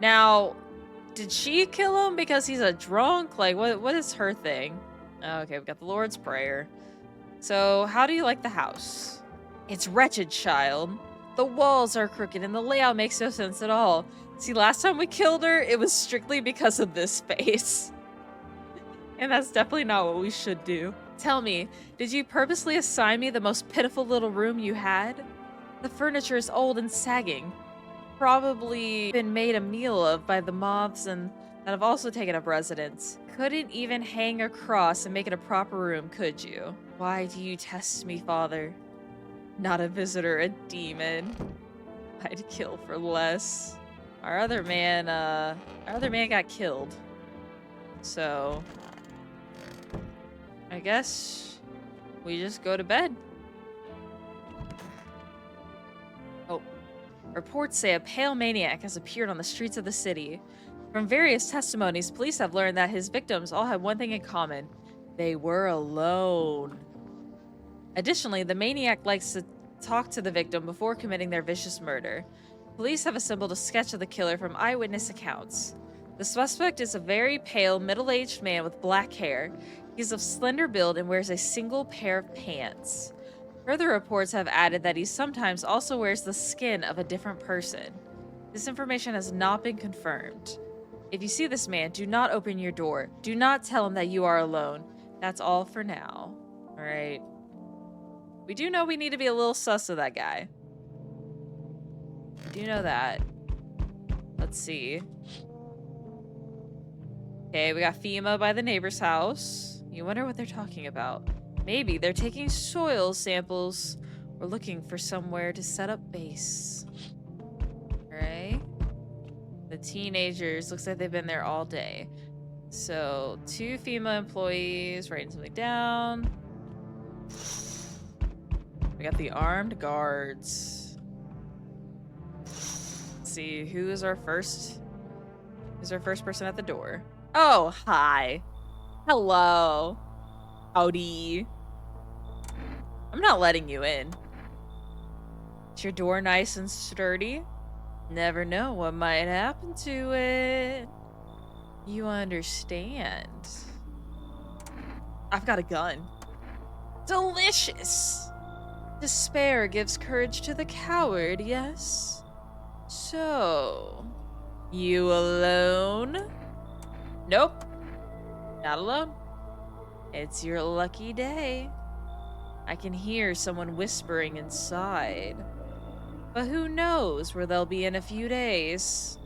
Now, did she kill him because he's a drunk? Like, what is her thing? Okay, we've got the Lord's Prayer. So, how do you like the house? It's wretched, child. The walls are crooked and the layout makes no sense at all. See, last time we killed her, it was strictly because of this space. And that's definitely not what we should do. Tell me, did you purposely assign me the most pitiful little room you had? The furniture is old and sagging. Probably been made a meal of by the moths and that have also taken up residence. Couldn't even hang a cross and make it a proper room, could you? Why do you test me, Father? Not a visitor, a demon. I'd kill for less. Our other man got killed. So, I guess we just go to bed. Oh. Reports say a pale maniac has appeared on the streets of the city. From various testimonies, police have learned that his victims all had one thing in common. They were alone. Additionally, the maniac likes to talk to the victim before committing their vicious murder. Police have assembled a sketch of the killer from eyewitness accounts. The suspect is a very pale, middle-aged man with black hair. He's of slender build and wears a single pair of pants. Further reports have added that he sometimes also wears the skin of a different person. This information has not been confirmed. If you see this man, do not open your door. Do not tell him that you are alone. That's all for now. All right. We do know we need to be a little sus of that guy. We do know that. Let's see. Okay, we got FEMA by the neighbor's house. You wonder what they're talking about. Maybe they're taking soil samples or looking for somewhere to set up base. Alright. The teenagers, looks like they've been there all day. So, 2 FEMA employees writing something down. We got the armed guards. Let's see, who's our first person at the door? Oh, hi. Hello. Howdy. I'm not letting you in. Is your door nice and sturdy? Never know what might happen to it. You understand. I've got a gun. Delicious! Despair gives courage to the coward, yes? So, you alone? Nope. Not alone. It's your lucky day. I can hear someone whispering inside. But who knows where they'll be in a few days.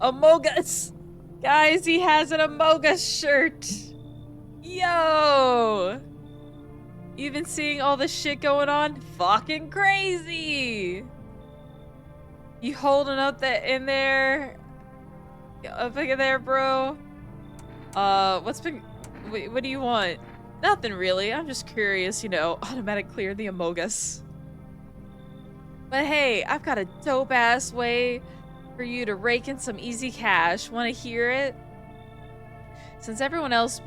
Among Us! Guys, he has an Among Us shirt! Yo! You've been seeing all this shit going on? Fucking crazy! You holding up that in there? Up in there, bro? What do you want? Nothing really. I'm just curious, you know, automatic clear the Among Us. But hey, I've got a dope-ass way for you to rake in some easy cash. Want to hear it? Since everyone else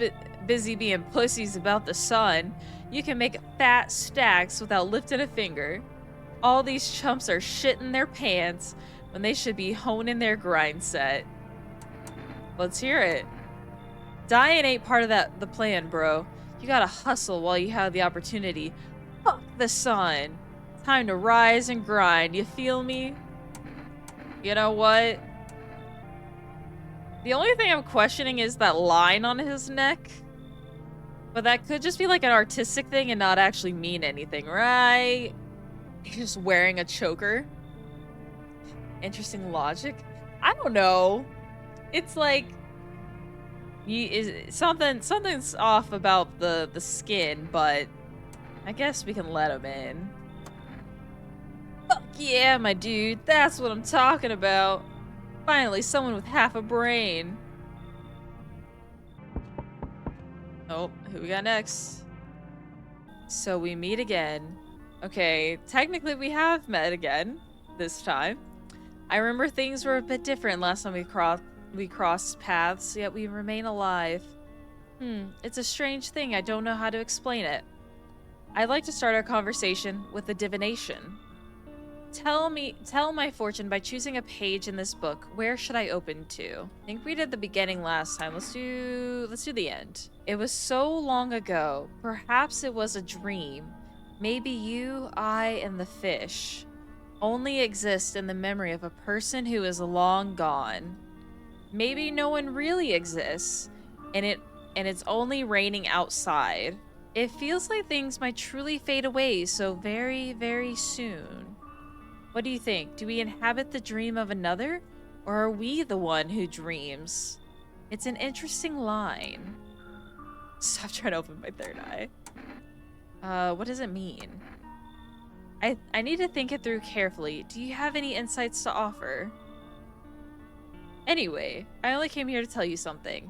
busy being pussies about the sun, you can make fat stacks without lifting a finger. All these chumps are shitting their pants when they should be honing their grind set. Let's hear it. Dying ain't part of the plan, bro. You gotta hustle while you have the opportunity. Fuck the sun. Time to rise and grind, you feel me? You know what? The only thing I'm questioning is that line on his neck. But that could just be like an artistic thing and not actually mean anything, right? He's just wearing a choker. Interesting logic. I don't know. It's like something's off about the skin, but I guess we can let him in. Fuck yeah, my dude. That's what I'm talking about. Finally, someone with half a brain. Oh, who we got next? So we meet again. Okay, technically we have met again this time. I remember things were a bit different last time we crossed paths, yet we remain alive. It's a strange thing. I don't know how to explain it. I'd like to start our conversation with a divination. Tell my fortune by choosing a page in this book. Where should I open to? I think we did the beginning last time. Let's do the end. It was so long ago. Perhaps it was a dream. Maybe you, I, and the fish only exist in the memory of a person who is long gone. Maybe no one really exists, and it's only raining outside. It feels like things might truly fade away so very, very soon. What do you think? Do we inhabit the dream of another? Or are we the one who dreams? It's an interesting line. Stop trying to open my third eye. What does it mean? I need to think it through carefully. Do you have any insights to offer? Anyway, I only came here to tell you something.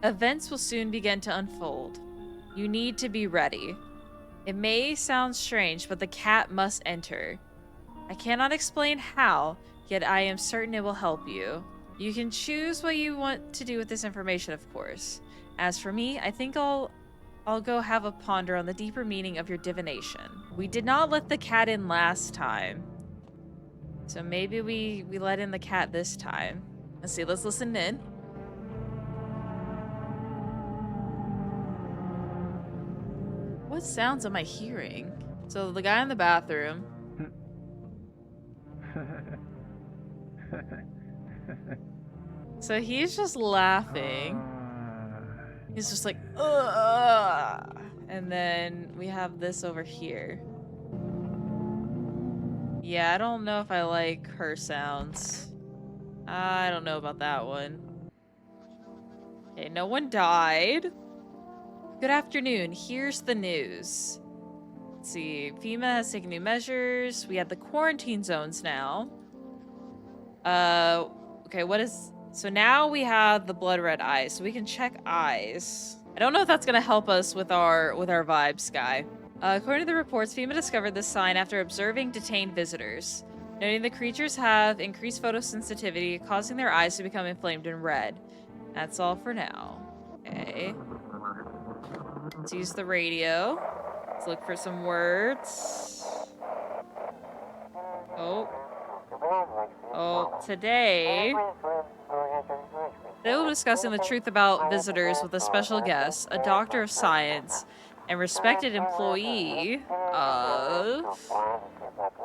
Events will soon begin to unfold. You need to be ready. It may sound strange, but the cat must enter. I cannot explain how, yet I am certain it will help you. You can choose what you want to do with this information, of course. As for me, I think I'll go have a ponder on the deeper meaning of your divination. We did not let the cat in last time. So maybe we let in the cat this time. Let's see, let's listen in. What sounds am I hearing? So the guy in the bathroom. So he's just laughing. He's just like, ugh. And then we have this over here. Yeah, I don't know if I like her sounds. I don't know about that one. Okay, no one died. Good afternoon. Here's the news. Let's see. FEMA has taken new measures. We have the quarantine zones now. Okay, what is... So now we have the blood red eyes, so we can check eyes. I don't know if that's gonna help us with our vibes, guy. According to the reports, FEMA discovered this sign after observing detained visitors, noting the creatures have increased photosensitivity, causing their eyes to become inflamed and red. That's all for now. Okay. Let's use the radio. Let's look for some words. Oh. Oh, today they will be discussing the truth about visitors with a special guest, a doctor of science, and respected employee of...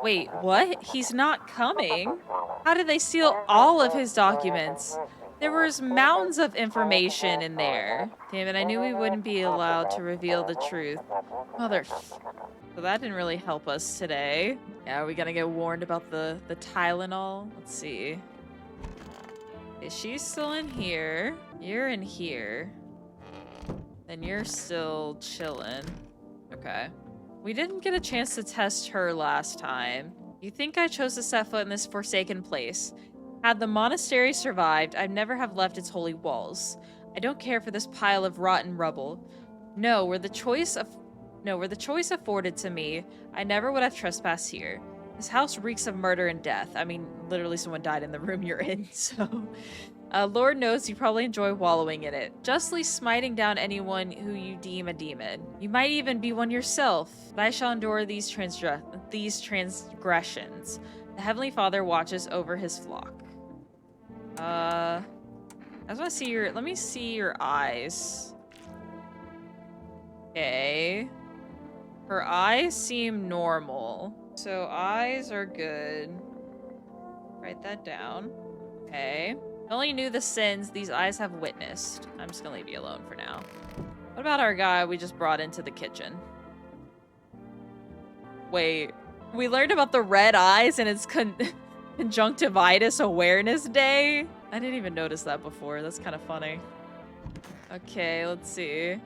Wait, what? He's not coming? How did they steal all of his documents? There was mountains of information in there. Damn it, I knew we wouldn't be allowed to reveal the truth. Mother... So that didn't really help us today. Yeah, are we gonna get warned about the Tylenol? Let's see. Is she still in here? You're in here. Then you're still chilling. Okay. We didn't get a chance to test her last time. You think I chose to set foot in this forsaken place? Had the monastery survived, I'd never have left its holy walls. I don't care for this pile of rotten rubble. No, were the choice afforded to me, I never would have trespassed here. This house reeks of murder and death. I mean, literally someone died in the room you're in, so... Lord knows you probably enjoy wallowing in it, justly smiting down anyone who you deem a demon. You might even be one yourself, but I shall endure these transgressions. The Heavenly Father watches over his flock. I just want to see your... Let me see your eyes. Okay. Her eyes seem normal. So eyes are good. Write that down. Okay. I only knew the sins these eyes have witnessed. I'm just gonna leave you alone for now. What about our guy we just brought into the kitchen? Wait. We learned about the red eyes and it's conjunctivitis awareness day? I didn't even notice that before. That's kind of funny. Okay, let's see.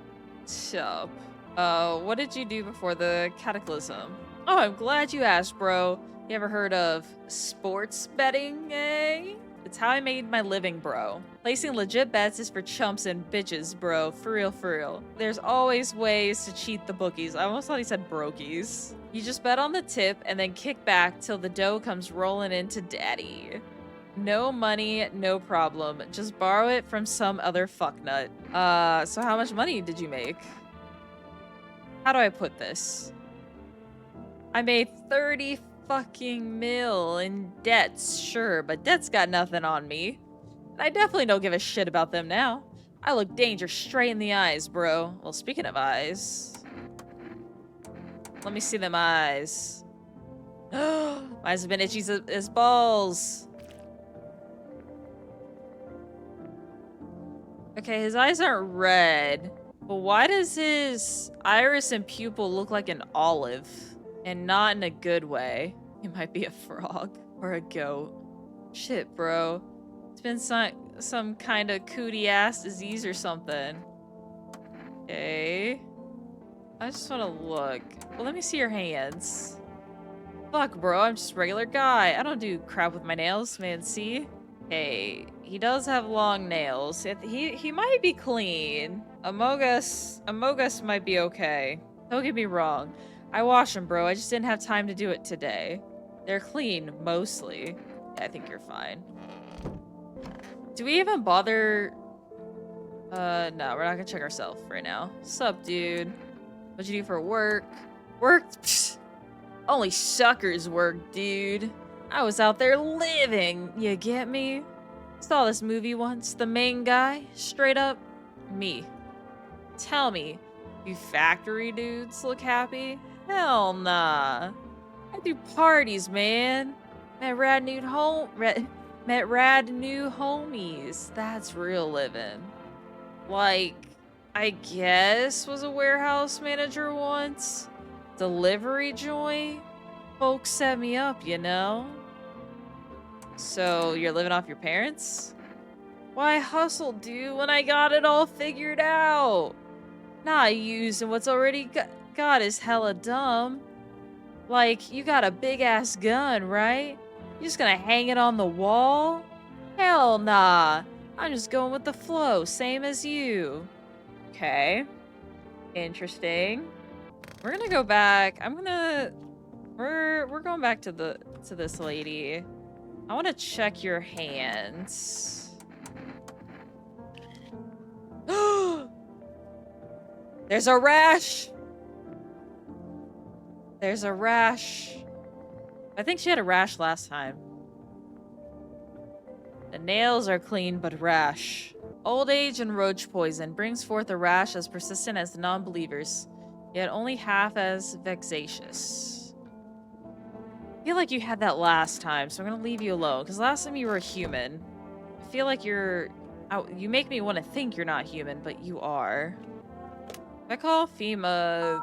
Sup. What did you do before the cataclysm? Oh, I'm glad you asked, bro. You ever heard of sports betting, eh? It's how I made my living, bro. Placing legit bets is for chumps and bitches, bro. For real, for real. There's always ways to cheat the bookies. I almost thought he said brokies. You just bet on the tip and then kick back till the dough comes rolling into daddy. No money, no problem. Just borrow it from some other fucknut. So how much money did you make? How do I put this? I made 30 fucking mil in debts, sure, but debt's got nothing on me. And I definitely don't give a shit about them now. I look danger straight in the eyes, bro. Well, speaking of eyes... Let me see them eyes. My eyes have been itchy as balls. Okay, his eyes aren't red. But why does his iris and pupil look like an olive? And not in a good way. It might be a frog or a goat. Shit, bro. It's been some kind of cootie-ass disease or something. Okay. I just want to look. Well, let me see your hands. Fuck, bro. I'm just a regular guy. I don't do crap with my nails, man. See? Hey, he does have long nails. He might be clean. Among Us might be okay. Don't get me wrong. I wash them, bro. I just didn't have time to do it today. They're clean, mostly. Yeah, I think you're fine. Do we even bother... no, we're not gonna check ourselves right now. Sup, dude? What'd you do for work? Work? Psh, only suckers work, dude. I was out there living, you get me? Saw this movie once, the main guy, straight up, me. Tell me, you factory dudes look happy? Hell nah. I do parties, man. Met rad new homies. That's real living. Like, I guess was a warehouse manager once. Delivery joint. Folks set me up, you know? So, you're living off your parents? Why hustle, dude, when I got it all figured out? Not using what's already got is hella dumb. Like, you got a big-ass gun, right? You just gonna hang it on the wall? Hell nah. I'm just going with the flow, same as you. Okay. Interesting. We're gonna go back. We're going back to this lady. I want to check your hands. There's a rash! There's a rash. I think she had a rash last time. The nails are clean, but rash. Old age and roach poison brings forth a rash as persistent as the non-believers, yet only half as vexatious. I feel like you had that last time, so I'm gonna leave you alone, because last time you were a human. I feel like you're... you make me want to think you're not human, but you are. If I call FEMA...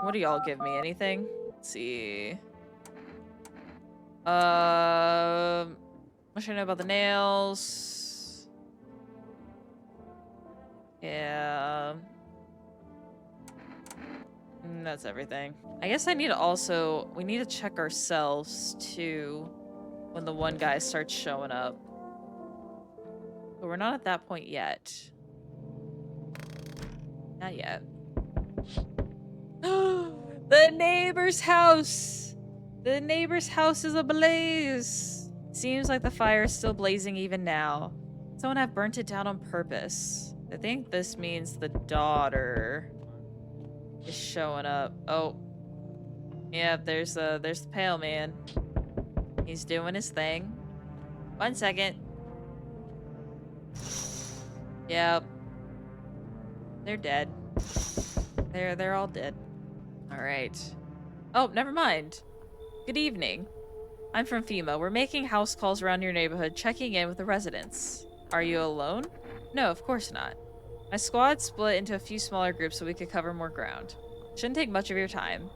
What do y'all give me? Anything? Let's see... What should I know about the nails? Yeah. That's everything. I guess I need to also... We need to check ourselves, too, when the one guy starts showing up. But we're not at that point yet. Not yet. The neighbor's house! The neighbor's house is ablaze! Seems like the fire is still blazing even now. Someone have burnt it down on purpose. I think this means the daughter is showing up. Oh. Yep, there's the pale man. He's doing his thing. 1 second. Yep. They're dead. They're all dead. Alright. Oh, never mind. Good evening. I'm from FEMA. We're making house calls around your neighborhood, checking in with the residents. Are you alone? No, of course not. My squad split into a few smaller groups so we could cover more ground. Shouldn't take much of your time.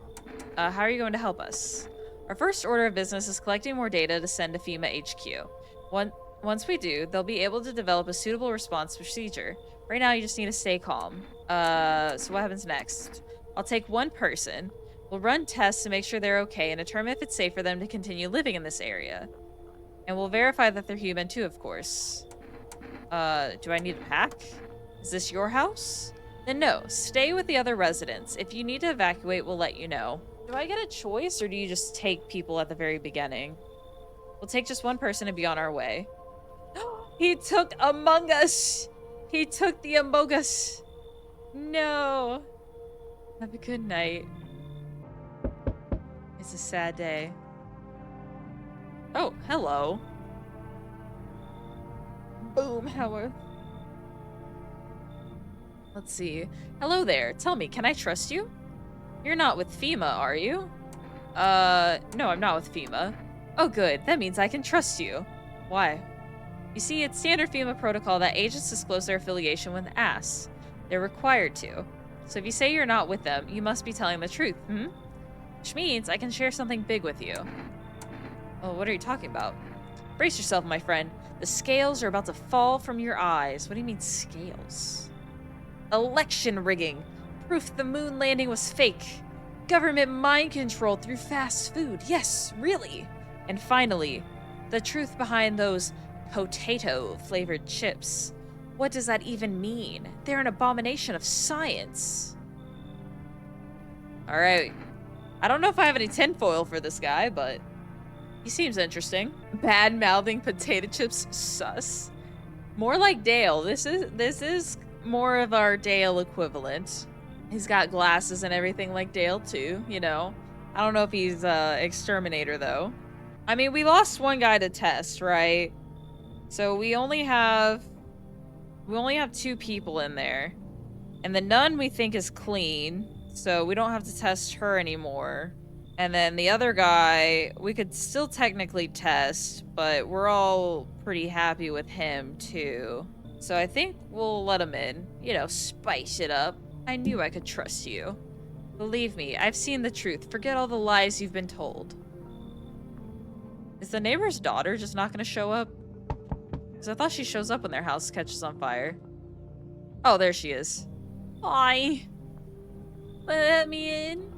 How are you going to help us? Our first order of business is collecting more data to send to FEMA HQ. Once we do, they'll be able to develop a suitable response procedure. Right now, you just need to stay calm. So what happens next? I'll take one person. We'll run tests to make sure they're okay and determine if it's safe for them to continue living in this area. And we'll verify that they're human too, of course. Do I need to pack? Is this your house? Then no, stay with the other residents. If you need to evacuate, we'll let you know. Do I get a choice, or do you just take people at the very beginning? We'll take just one person and be on our way. He took Among Us! He took the Among Us! No! Have a good night. It's a sad day. Oh, hello. Boom, Howard. Let's see. Hello there. Tell me, can I trust you? You're not with FEMA, are you? No, I'm not with FEMA. Oh, good. That means I can trust you. Why? You see, it's standard FEMA protocol that agents disclose their affiliation when asked. They're required to. So if you say you're not with them, you must be telling the truth, Which means I can share something big with you. Oh, what are you talking about? Brace yourself, my friend. The scales are about to fall from your eyes. What do you mean, scales? Election rigging. Proof the moon landing was fake. Government mind control through fast food. Yes, really. And finally, the truth behind those potato-flavored chips. What does that even mean? They're an abomination of science. All right. I don't know if I have any tinfoil for this guy, but he seems interesting. Bad-mouthing potato chips, sus. More like Dale. This is more of our Dale equivalent. He's got glasses and everything like Dale too, you know. I don't know if he's exterminator though. I mean, we lost one guy to test, right? So we only have 2 people in there. And the nun we think is clean, so we don't have to test her anymore. And then the other guy, we could still technically test, but we're all pretty happy with him too. So I think we'll let him in. You know, spice it up. I knew I could trust you. Believe me, I've seen the truth. Forget all the lies you've been told. Is the neighbor's daughter just not gonna show up? Because I thought she shows up when their house catches on fire. Oh, there she is. Hi. Let me in.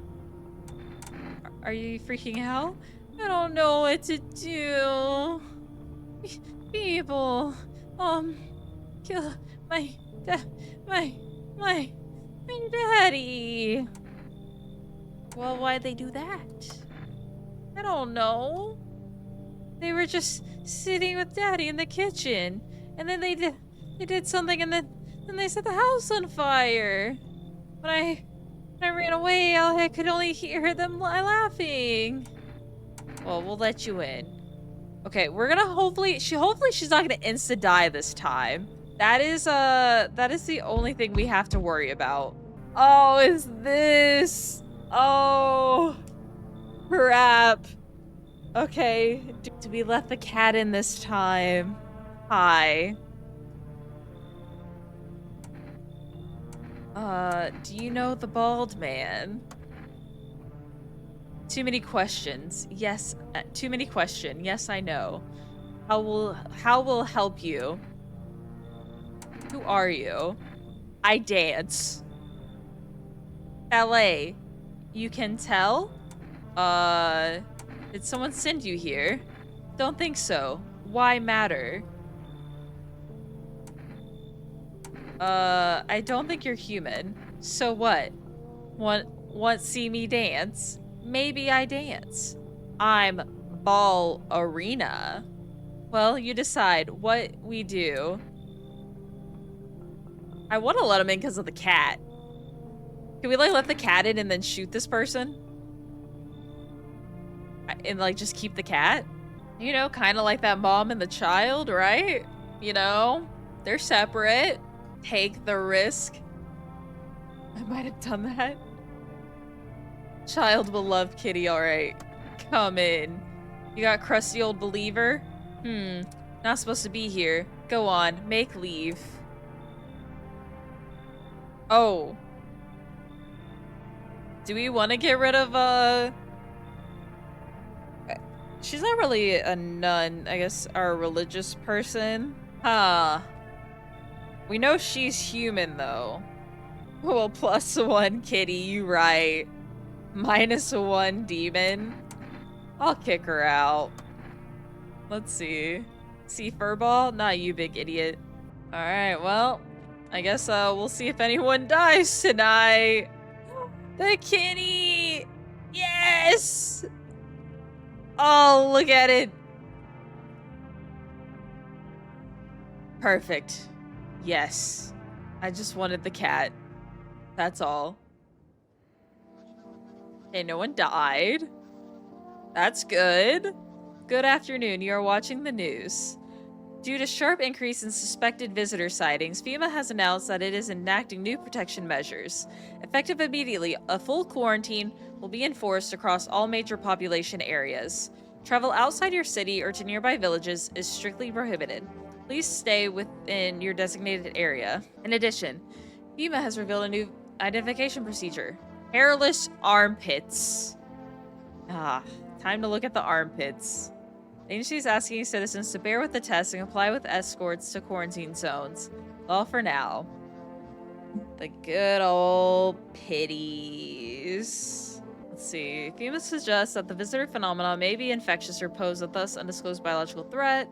Are you freaking out? I don't know what to do. People, kill my daddy. Well, why'd they do that? I don't know. They were just sitting with Daddy in the kitchen, and then they did something, and then they set the house on fire. When I ran away, I could only hear them laughing. Well, we'll let you in. Okay, we're gonna hopefully she's not gonna insta die this time. That is the only thing we have to worry about. Oh, is this? Oh, crap. Okay, do we let the cat in this time? Hi. Do you know the bald man? Too many questions. Yes, too many questions. Yes, I know. How will help you? Who are you? I dance. LA. You can tell? Did someone send you here? Don't think so. Why matter? I don't think you're human. So what? Want see me dance? Maybe I dance. I'm ball arena. Well, you decide what we do. I want to let him in because of the cat. Can we like let the cat in and then shoot this person? And like just keep the cat? You know, kind of like that mom and the child, right? You know, they're separate. Take the risk. I might have done that. Child will love kitty, alright. Come in. You got crusty old believer? Not supposed to be here. Go on, make leave. Oh. Do we want to get rid of, she's not really a nun, I guess, or a religious person. Huh. We know she's human, though. Well, +1 kitty, you right. -1 demon. I'll kick her out. Let's see. See furball? Not you, big idiot. Alright, well, I guess we'll see if anyone dies tonight. The kitty! Yes! Oh, look at it. Perfect. Yes. I just wanted the cat. That's all. Okay, no one died. That's good. Good afternoon. You are watching the news. Due to sharp increase in suspected visitor sightings, FEMA has announced that it is enacting new protection measures. Effective immediately, a full quarantine will be enforced across all major population areas. Travel outside your city or to nearby villages is strictly prohibited. Please stay within your designated area. In addition, FEMA has revealed a new identification procedure. Hairless armpits. Time to look at the armpits. The agency is asking citizens to bear with the test and comply with escorts to quarantine zones. All for now. The good old pitties. Let's see. FEMA suggests that the visitor phenomenon may be infectious or pose a thus undisclosed biological threat.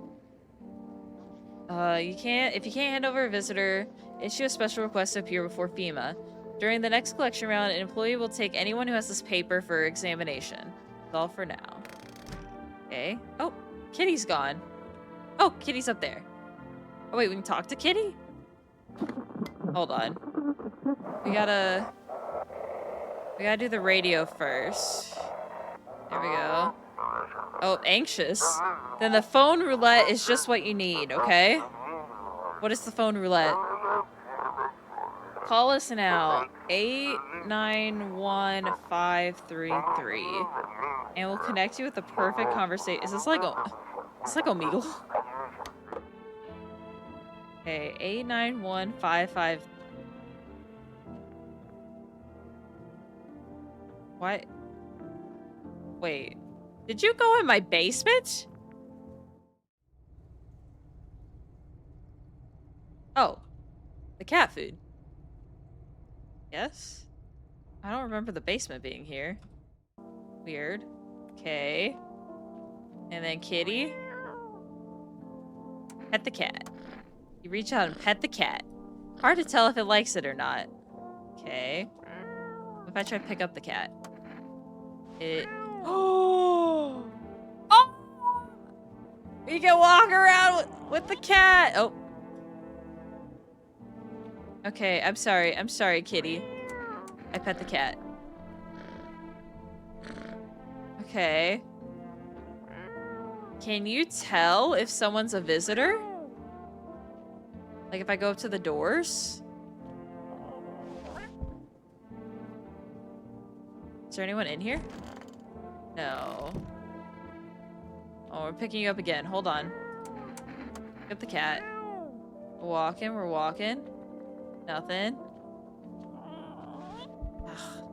If you can't hand over a visitor, issue a special request to appear before FEMA. During the next collection round, an employee will take anyone who has this paper for examination. That's all for now. Okay. Oh, Kitty's gone. Oh, Kitty's up there. Oh, wait, we can talk to Kitty? Hold on. We gotta do the radio first. There we go. Oh, anxious. Then the phone roulette is just what you need, okay? What is the phone roulette? Call us now. 891533. And we'll connect you with the perfect conversation. Is this like Omegle? Okay, 89155. What? Wait. Did you go in my basement? Oh. The cat food. Yes? I don't remember the basement being here. Weird. Okay. And then kitty. Pet the cat. You reach out and pet the cat. Hard to tell if it likes it or not. Okay. If I try to pick up the cat. Oh! Oh! You can walk around with the cat! Oh. Okay, I'm sorry. I'm sorry, kitty. I pet the cat. Okay. Can you tell if someone's a visitor? Like if I go up to the doors? Is there anyone in here? No. Oh, we're picking you up again. Hold on. Pick up the cat. We're walking. Nothing. Ugh.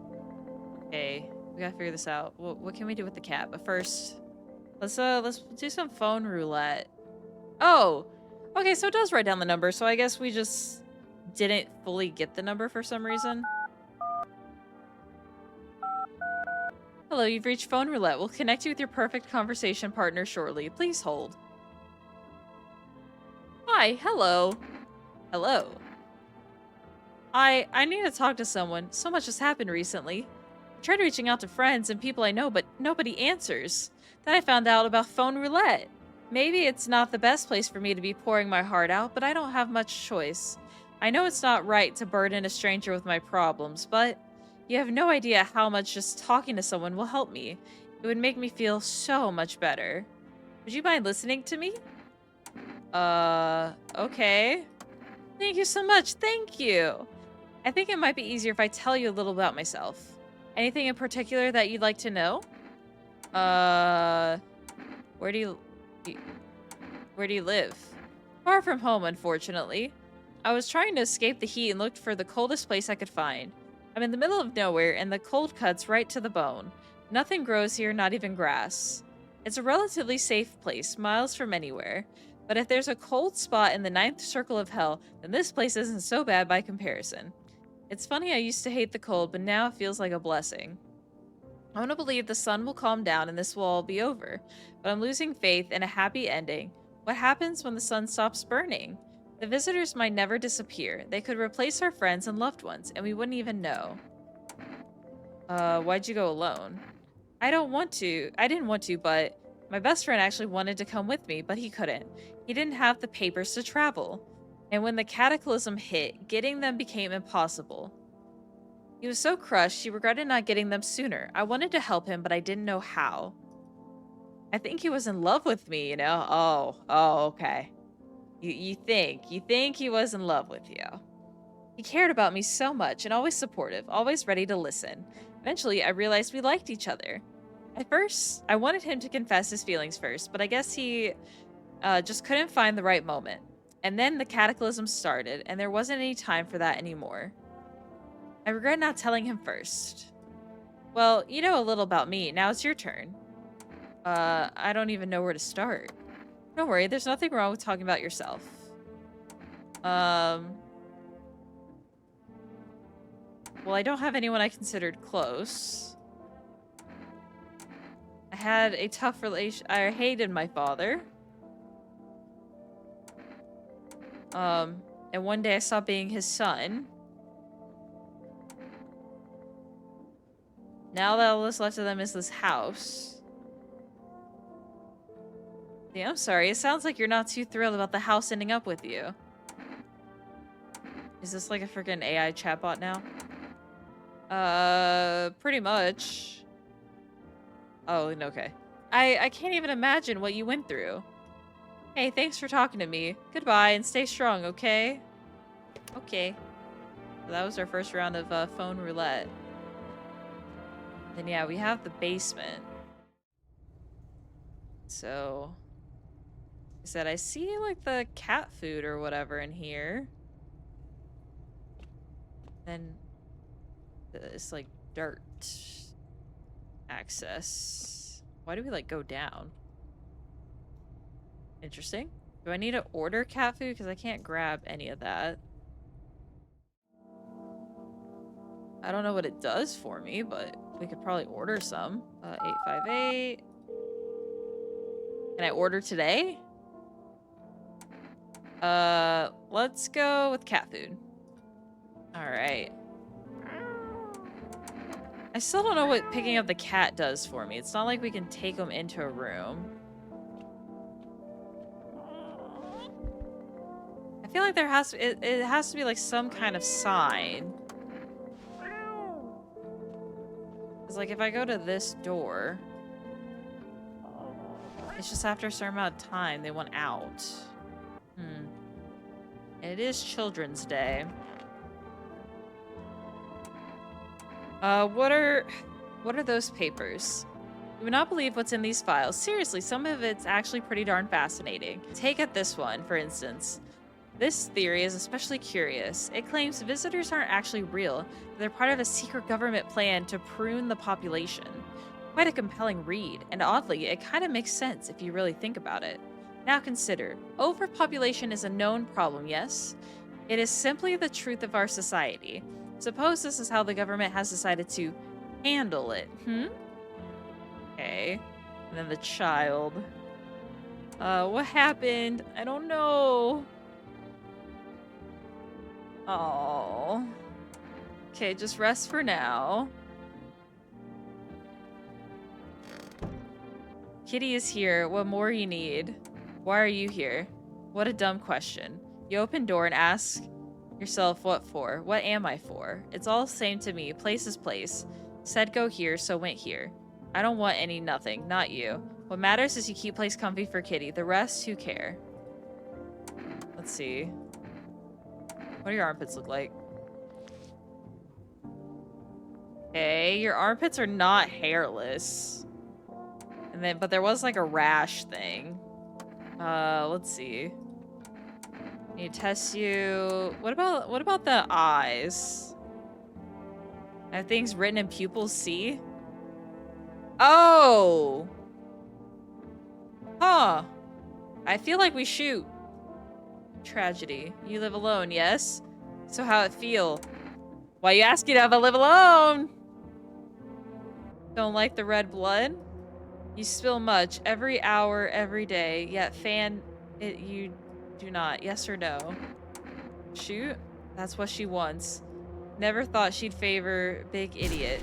Okay, we gotta figure this out. What can we do with the cat? But first, let's do some phone roulette. Oh, okay, so it does write down the number, so I guess we just didn't fully get the number for some reason. Hello, you've reached phone roulette. We'll connect you with your perfect conversation partner shortly. Please hold. Hi, hello. Hello. I need to talk to someone. So much has happened recently. I tried reaching out to friends and people I know, but nobody answers. Then I found out about phone roulette. Maybe it's not the best place for me to be pouring my heart out, but I don't have much choice. I know it's not right to burden a stranger with my problems, but you have no idea how much just talking to someone will help me. It would make me feel so much better. Would you mind listening to me? Okay. Thank you so much. Thank you. I think it might be easier if I tell you a little about myself. Anything in particular that you'd like to know? Where do you live? Far from home, unfortunately. I was trying to escape the heat and looked for the coldest place I could find. I'm in the middle of nowhere, and the cold cuts right to the bone. Nothing grows here, not even grass. It's a relatively safe place, miles from anywhere. But if there's a cold spot in the ninth circle of hell, then this place isn't so bad by comparison. It's funny, I used to hate the cold, but now it feels like a blessing. I want to believe the sun will calm down and this will all be over, but I'm losing faith in a happy ending. What happens when the sun stops burning? The visitors might never disappear. They could replace our friends and loved ones, and we wouldn't even know. Why'd you go alone? I didn't want to, but my best friend actually wanted to come with me, but he couldn't. He didn't have the papers to travel. And when the cataclysm hit, getting them became impossible. He was so crushed, he regretted not getting them sooner. I wanted to help him, but I didn't know how. I think he was in love with me, you know? Oh, okay. You think he was in love with you. He cared about me so much and always supportive, always ready to listen. Eventually, I realized we liked each other. At first, I wanted him to confess his feelings first, but I guess he just couldn't find the right moment. And then the cataclysm started, and there wasn't any time for that anymore. I regret not telling him first. Well, you know a little about me. Now it's your turn. I don't even know where to start. Don't worry, there's nothing wrong with talking about yourself. Well, I don't have anyone I considered close. I had a tough relation. I hated my father. And one day I stopped being his son. Now that all that's left of them is this house. Yeah, I'm sorry. It sounds like you're not too thrilled about the house ending up with you. Is this like a freaking AI chatbot now? Pretty much. Oh, okay. I can't even imagine what you went through. Hey, thanks for talking to me. Goodbye and stay strong, okay? Okay. So that was our first round of phone roulette. Then yeah, we have the basement. So, I said I see like the cat food or whatever in here. Then it's like dirt access. Why do we like go down? Interesting. Do I need to order cat food? Because I can't grab any of that. I don't know what it does for me, but we could probably order some. 858. Can I order today? Let's go with cat food. Alright. I still don't know what picking up the cat does for me. It's not like we can take them into a room. I feel like there has to, it has to be like some kind of sign. Because, like, if I go to this door, it's just after a certain amount of time they want out. It is Children's Day. What are those papers? You would not believe what's in these files. Seriously, some of it's actually pretty darn fascinating. Take at this one, for instance. This theory is especially curious. It claims visitors aren't actually real. They're part of a secret government plan to prune the population. Quite a compelling read, and oddly, it kind of makes sense if you really think about it. Now consider, overpopulation is a known problem, yes? It is simply the truth of our society. Suppose this is how the government has decided to handle it, Okay. And then the child. What happened? I don't know. Oh. Okay, just rest for now. Kitty is here. What more you need? Why are you here? What a dumb question. You open door and ask yourself what for? What am I for? It's all the same to me. Place is place. Said go here, so went here. I don't want any nothing. Not you. What matters is you keep place comfy for Kitty. The rest, who care? Let's see. What do your armpits look like? Okay, your armpits are not hairless. And then, but there was like a rash thing. Let's see. Need to test you. What about the eyes? Have things written in pupils C? Oh! Huh. I feel like we shoot. Tragedy. You live alone, yes? So how it feel? Why you asking if I live alone? Don't like the red blood? You spill much every hour, every day, yet fan it you do not. Yes or no? Shoot? That's what she wants. Never thought she'd favor big idiot.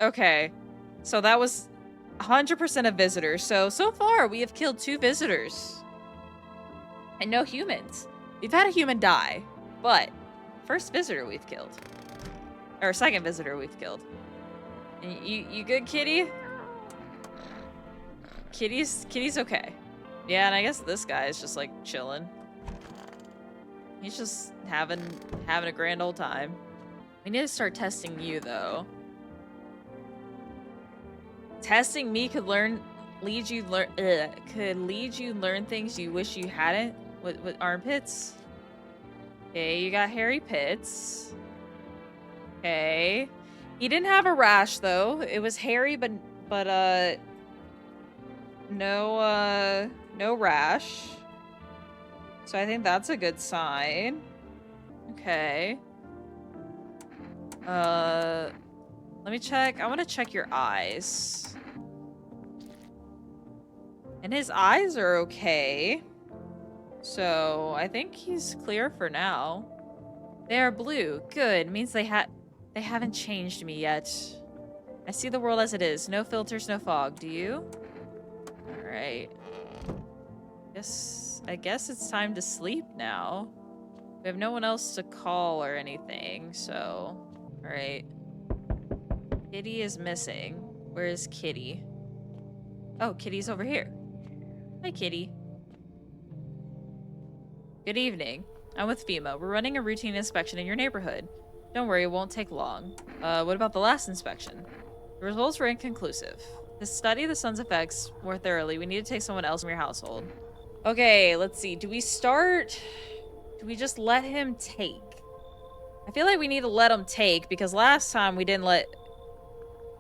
Okay. So that was 100% of visitors. So far we have killed 2 visitors. And no humans. We've had a human die, but first visitor we've killed. Or second visitor we've killed. And you good, Kitty? Kitty's okay. Yeah, and I guess this guy is just like chilling. He's just having a grand old time. We need to start testing you though. Testing me could lead you learn things you wish you hadn't with armpits. Okay, you got hairy pits. Okay. He didn't have a rash though. It was hairy but no rash. So I think that's a good sign. Okay. Let me check. I want to check your eyes. And his eyes are okay. So I think he's clear for now. They are blue. Good. Means they haven't changed me yet. I see the world as it is. No filters, no fog. Do you? Alright. I guess it's time to sleep now. We have no one else to call or anything, so... Alright. Kitty is missing. Where is Kitty? Oh, Kitty's over here. Hi, Kitty. Good evening. I'm with FEMA. We're running a routine inspection in your neighborhood. Don't worry, it won't take long. What about the last inspection? The results were inconclusive. To study the sun's effects more thoroughly, we need to take someone else from your household. Okay, let's see. Do we just let him take? I feel like we need to let him take because last time we didn't let...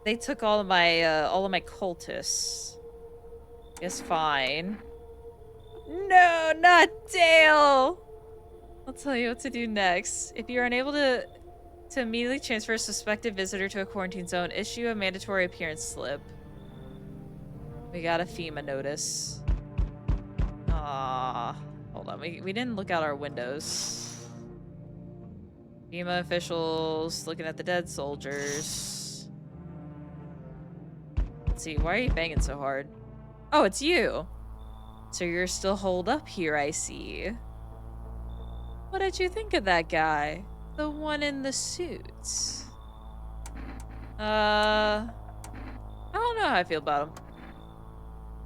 They took all of my cultists. It's fine. No, not Dale! I'll tell you what to do next. If you're unable to immediately transfer a suspected visitor to a quarantine zone, issue a mandatory appearance slip. We got a FEMA notice. Hold on. We didn't look out our windows. FEMA officials looking at the dead soldiers. Let's see. Why are you banging so hard? Oh, it's you. So you're still holed up here, I see. What did you think of that guy? The one in the suits. I don't know how I feel about him.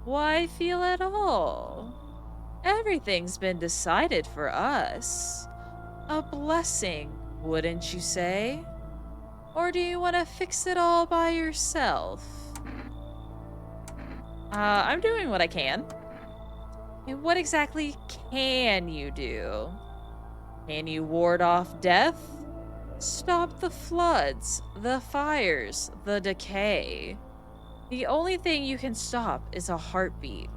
Why feel at all? Everything's been decided for us. A blessing, wouldn't you say? Or do you want to fix it all by yourself? I'm doing what I can. And what exactly can you do? Can you ward off death? Stop the floods, the fires, the decay. The only thing you can stop is a heartbeat.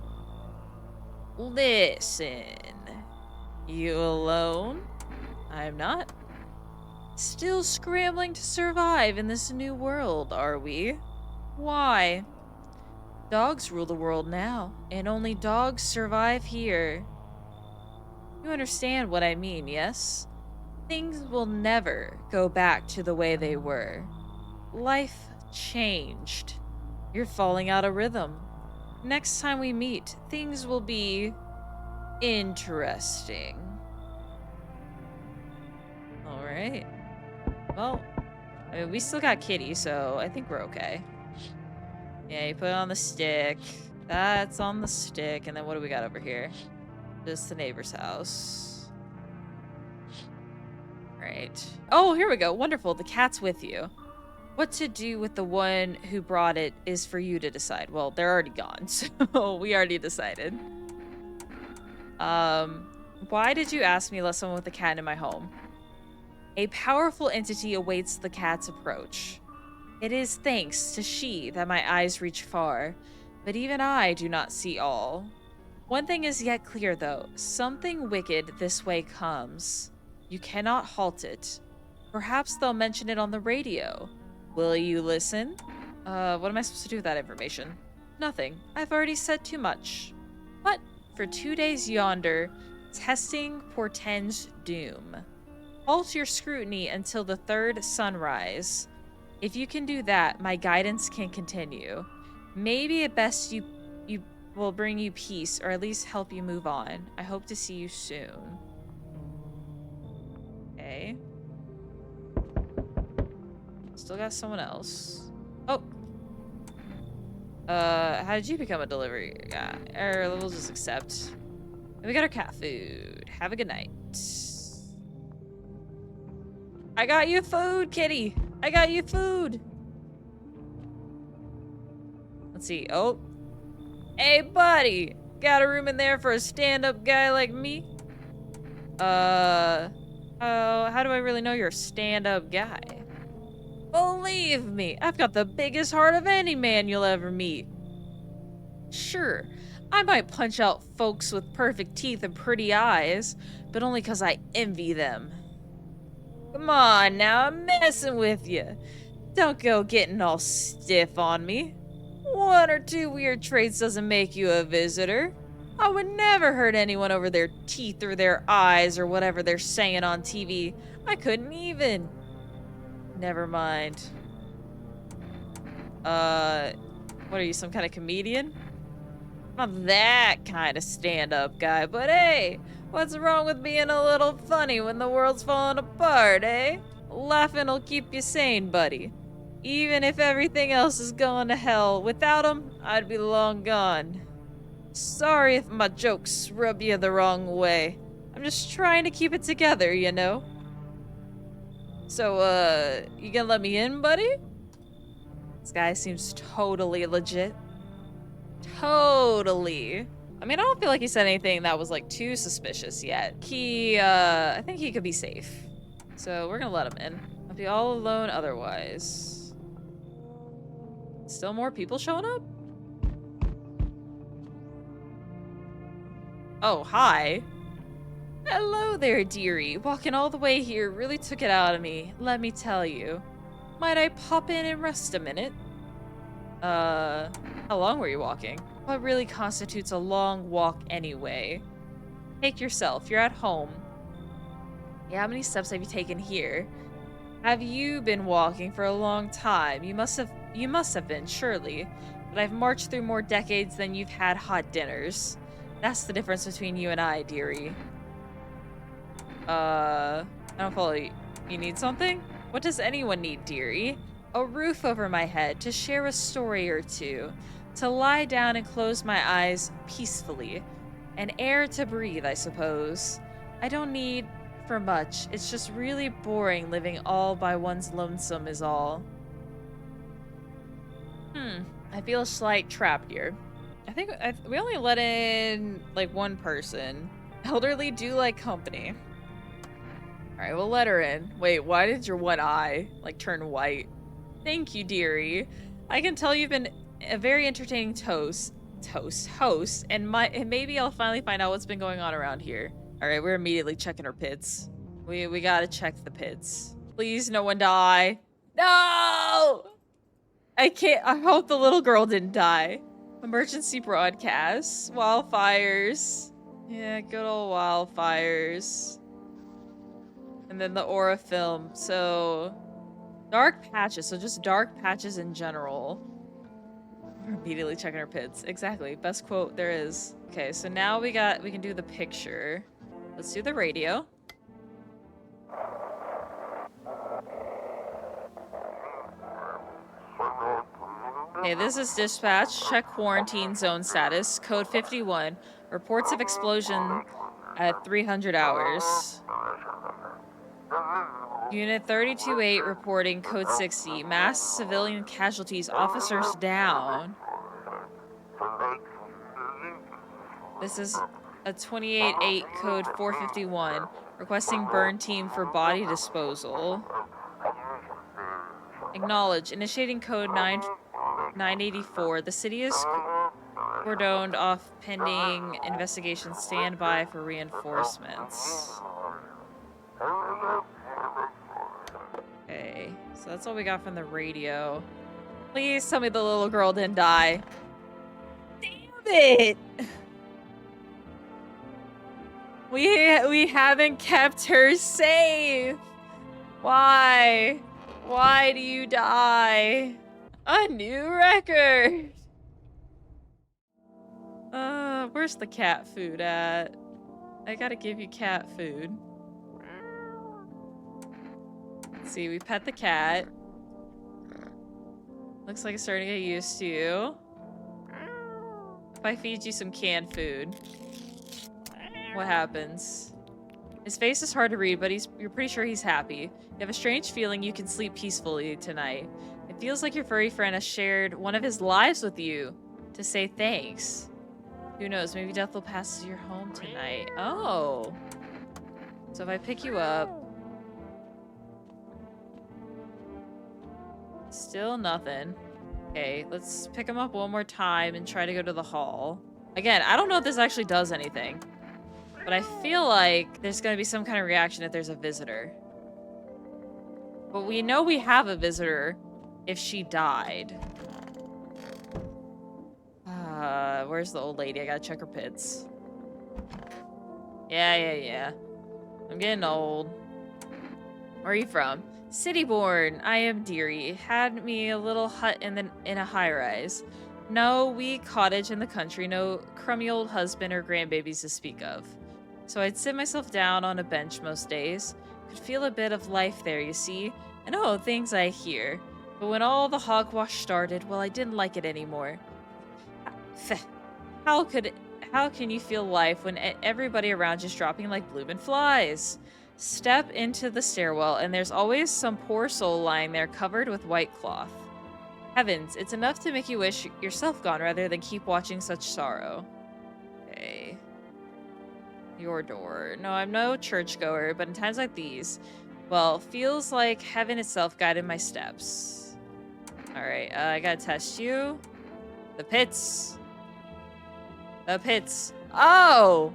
Listen. You alone? I'm not. Still scrambling to survive in this new world, are we? Why? Dogs rule the world now, and only dogs survive here. You understand what I mean, yes? Things will never go back to the way they were. Life changed. You're falling out of rhythm. Next time we meet, things will be interesting. Alright. Well, I mean, we still got Kitty, so I think we're okay. Yeah, you put it on the stick. That's on the stick. And then what do we got over here? Just the neighbor's house. Right. Oh, here we go. Wonderful. The cat's with you. What to do with the one who brought it is for you to decide. Well, they're already gone, so we already decided. Why did you ask me to let someone with a cat in my home? A powerful entity awaits the cat's approach. It is thanks to she that my eyes reach far, but even I do not see all. One thing is yet clear, though. Something wicked this way comes. You cannot halt it. Perhaps they'll mention it on the radio. Will you listen? What am I supposed to do with that information? Nothing. I've already said too much. But for 2 days yonder, testing portends doom. Halt your scrutiny until the third sunrise. If you can do that, my guidance can continue. Maybe at best you will bring you peace, or at least help you move on. I hope to see you soon. Okay. Still got someone else. Oh. How did you become a delivery guy? Or we'll just accept. And we got our cat food. Have a good night. I got you food, kitty. I got you food. Let's see. Oh. Hey, buddy. Got a room in there for a stand-up guy like me? How do I really know you're a stand-up guy? Believe me, I've got the biggest heart of any man you'll ever meet. Sure, I might punch out folks with perfect teeth and pretty eyes, but only 'cause I envy them. Come on now, I'm messing with you. Don't go getting all stiff on me. 1 or 2 weird traits doesn't make you a visitor. I would never hurt anyone over their teeth or their eyes or whatever they're saying on TV. I couldn't even. Never mind. What are you, some kind of comedian? Not that kind of stand-up guy, but hey, what's wrong with being a little funny when the world's falling apart, eh? Laughing'll keep you sane, buddy. Even if everything else is going to hell, without 'em, I'd be long gone. Sorry if my jokes rub you the wrong way. I'm just trying to keep it together, you know? So, you gonna let me in, buddy? This guy seems totally legit. Totally. I mean, I don't feel like he said anything that was, like, too suspicious yet. I think he could be safe. So, we're gonna let him in. I'll be all alone otherwise. Still more people showing up? Oh, hi. Hello there, dearie. Walking all the way here really took it out of me, let me tell you. Might I pop in and rest a minute? How long were you walking? What really constitutes a long walk anyway? Take yourself, you're at home. Yeah, how many steps have you taken here? Have you been walking for a long time? You must have been, surely. But I've marched through more decades than you've had hot dinners. That's the difference between you and I, dearie. I don't follow you. You need something? What does anyone need, dearie? A roof over my head, to share a story or two, to lie down and close my eyes peacefully, and air to breathe, I suppose. I don't need for much. It's just really boring living all by one's lonesome is all. I feel a slight trap here. I think we only let in, like, one person. Elderly do like company. Alright, we'll let her in. Wait, why did your one eye, like, turn white? Thank you, dearie. I can tell you've been a very entertaining host, and maybe I'll finally find out what's been going on around here. Alright, we're immediately checking her pits. We gotta check the pits. Please, no one die. No! I can't. I hope the little girl didn't die. Emergency broadcasts. Wildfires. Yeah, good old wildfires. And then the aura film. So, dark patches. So just dark patches in general. We're immediately checking our pits. Exactly. Best quote there is. Okay, so now we can do the picture. Let's do the radio. Okay, this is dispatch. Check quarantine zone status. Code 51. Reports of explosion at 300 hours. Unit 328 reporting code 60. Mass civilian casualties. Officers down. This is a 28-8 code 451. Requesting burn team for body disposal. Acknowledge. Initiating code 984. The city is cordoned off pending investigation. Stand by for reinforcements. Okay, so that's all we got from the radio. Please tell me the little girl didn't die. Damn it! We haven't kept her safe. Why? Why do you die? A new record. Where's the cat food at? I gotta give you cat food. Let's see, we pet the cat. Looks like it's starting to get used to you. If I feed you some canned food, what happens? His face is hard to read, but you're pretty sure he's happy. You have a strange feeling you can sleep peacefully tonight. It feels like your furry friend has shared one of his lives with you to say thanks. Who knows, maybe death will pass your home tonight. Oh. So if I pick you up... Still nothing. Okay, let's pick him up one more time and try to go to the hall. Again, I don't know if this actually does anything. But I feel like there's going to be some kind of reaction if there's a visitor. But we know we have a visitor if she died. Where's the old lady? I gotta check her pits. Yeah. I'm getting old. Where are you from? City born. I am dearie. Had me a little hut in a high-rise. No wee cottage in the country. No crummy old husband or grandbabies to speak of. So I'd sit myself down on a bench most days. Could feel a bit of life there, you see. And oh, things I hear. But when all the hogwash started, well, I didn't like it anymore. How can you feel life when everybody around you's dropping like bloomin' flies? Step into the stairwell, and there's always some poor soul lying there covered with white cloth. Heavens, it's enough to make you wish yourself gone rather than keep watching such sorrow. Okay. Your door. No, I'm no churchgoer, but in times like these, well, feels like heaven itself guided my steps. Alright, I gotta test you. The pits. The pits. Oh!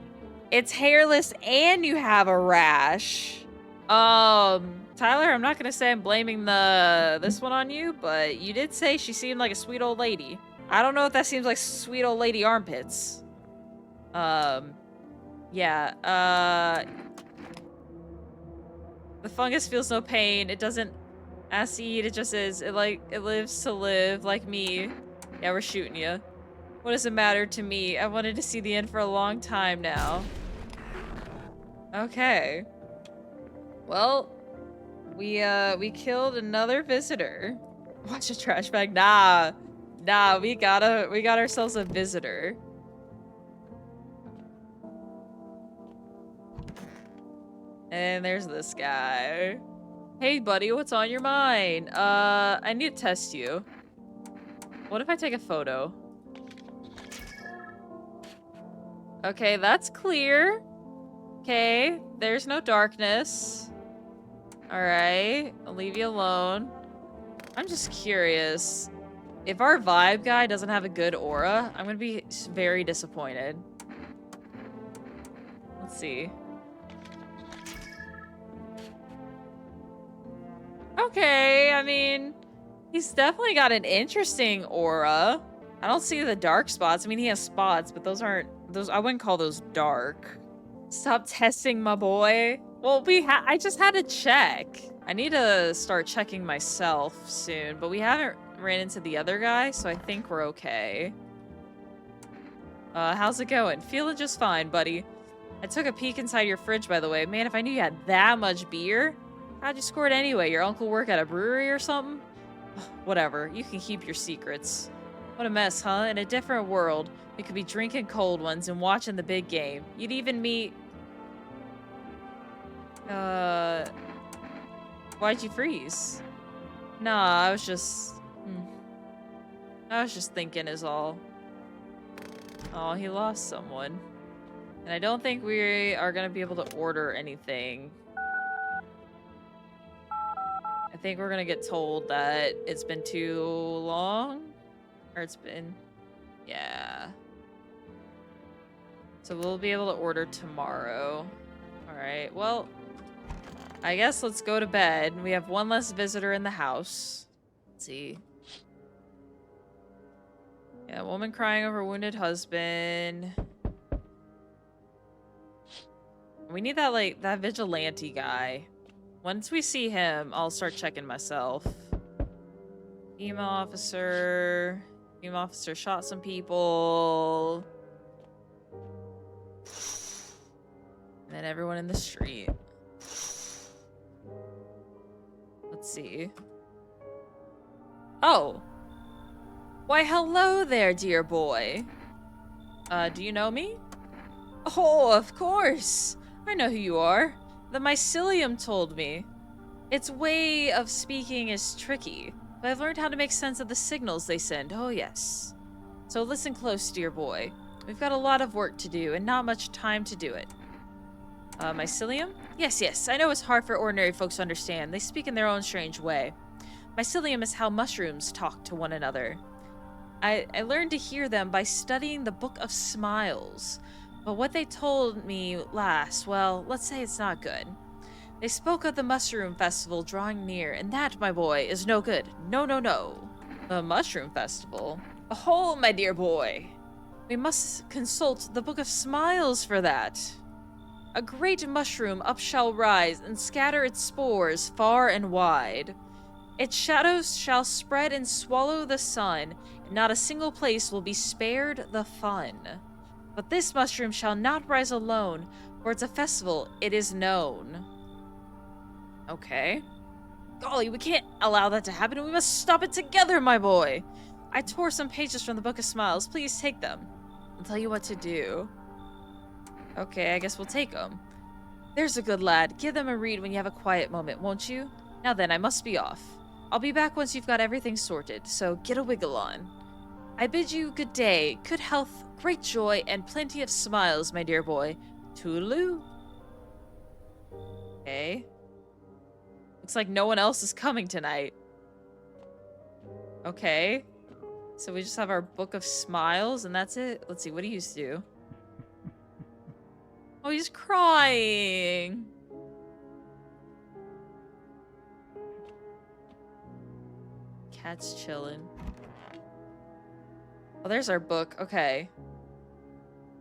It's hairless and you have a rash. Tyler, I'm not gonna say I'm blaming this one on you, but you did say she seemed like a sweet old lady. I don't know if that seems like sweet old lady armpits. Yeah, the fungus feels no pain. It doesn't ask to eat, it just is. It lives to live, like me. Yeah, we're shooting you. What does it matter to me? I wanted to see the end for a long time now. Okay. Well, we killed another visitor. Watch a trash bag. Nah. Nah, we got ourselves a visitor. And there's this guy. Hey, buddy, what's on your mind? I need to test you. What if I take a photo? Okay, that's clear. Okay, there's no darkness. Alright, I'll leave you alone. I'm just curious. If our vibe guy doesn't have a good aura, I'm gonna be very disappointed. Let's see. Okay, I mean, he's definitely got an interesting aura. I don't see the dark spots. I mean, he has spots, but those aren't, I wouldn't call those dark. Stop testing my boy. Well, I just had to check. I need to start checking myself soon, but we haven't ran into the other guy, so I think we're okay. How's it going? Feeling just fine, buddy. I took a peek inside your fridge, by the way. Man, if I knew you had that much beer, how'd you score it anyway? Your uncle work at a brewery or something? Whatever, you can keep your secrets. What a mess, huh? In a different world, we could be drinking cold ones and watching the big game. You'd even meet... Why'd you freeze? Nah, I was just thinking is all. Oh, he lost someone. And I don't think we are gonna be able to order anything. I think we're gonna get told that it's been too long. Or it's been... Yeah. So we'll be able to order tomorrow. Alright, well... I guess let's go to bed. We have one less visitor in the house. Let's see. Yeah, woman crying over wounded husband. We need that, like, that vigilante guy. Once we see him, I'll start checking myself. Female officer. Female officer shot some people. And then everyone in the street. Let's see. Oh. Why, hello there, dear boy. Do you know me? Oh, of course. I know who you are. The mycelium told me. Its way of speaking is tricky, but I've learned how to make sense of the signals they send. Oh, yes. So listen close, dear boy. We've got a lot of work to do and not much time to do it. Mycelium? Yes, yes. I know it's hard for ordinary folks to understand. They speak in their own strange way. Mycelium is how mushrooms talk to one another. I learned to hear them by studying the Book of Smiles. But what they told me last, well, let's say it's not good. They spoke of the Mushroom Festival drawing near, and that, my boy, is no good. No, no, no. The Mushroom Festival? Oh, my dear boy. We must consult the Book of Smiles for that. A great mushroom up shall rise and scatter its spores far and wide. Its shadows shall spread and swallow the sun, and not a single place will be spared the fun. But this mushroom shall not rise alone, for it's a festival, it is known. Okay. Golly, we can't allow that to happen. We must stop it together, my boy. I tore some pages from the Book of Smiles. Please take them. I'll tell you what to do. Okay, I guess we'll take them. There's a good lad. Give them a read when you have a quiet moment, won't you? Now then, I must be off. I'll be back once you've got everything sorted, so get a wiggle on. I bid you good day, good health, great joy, and plenty of smiles, my dear boy. Toodaloo. Okay. Looks like no one else is coming tonight. Okay. So we just have our Book of Smiles, and that's it? Let's see, what do you do? Oh, he's crying. Cat's chilling. Oh, there's our book. Okay.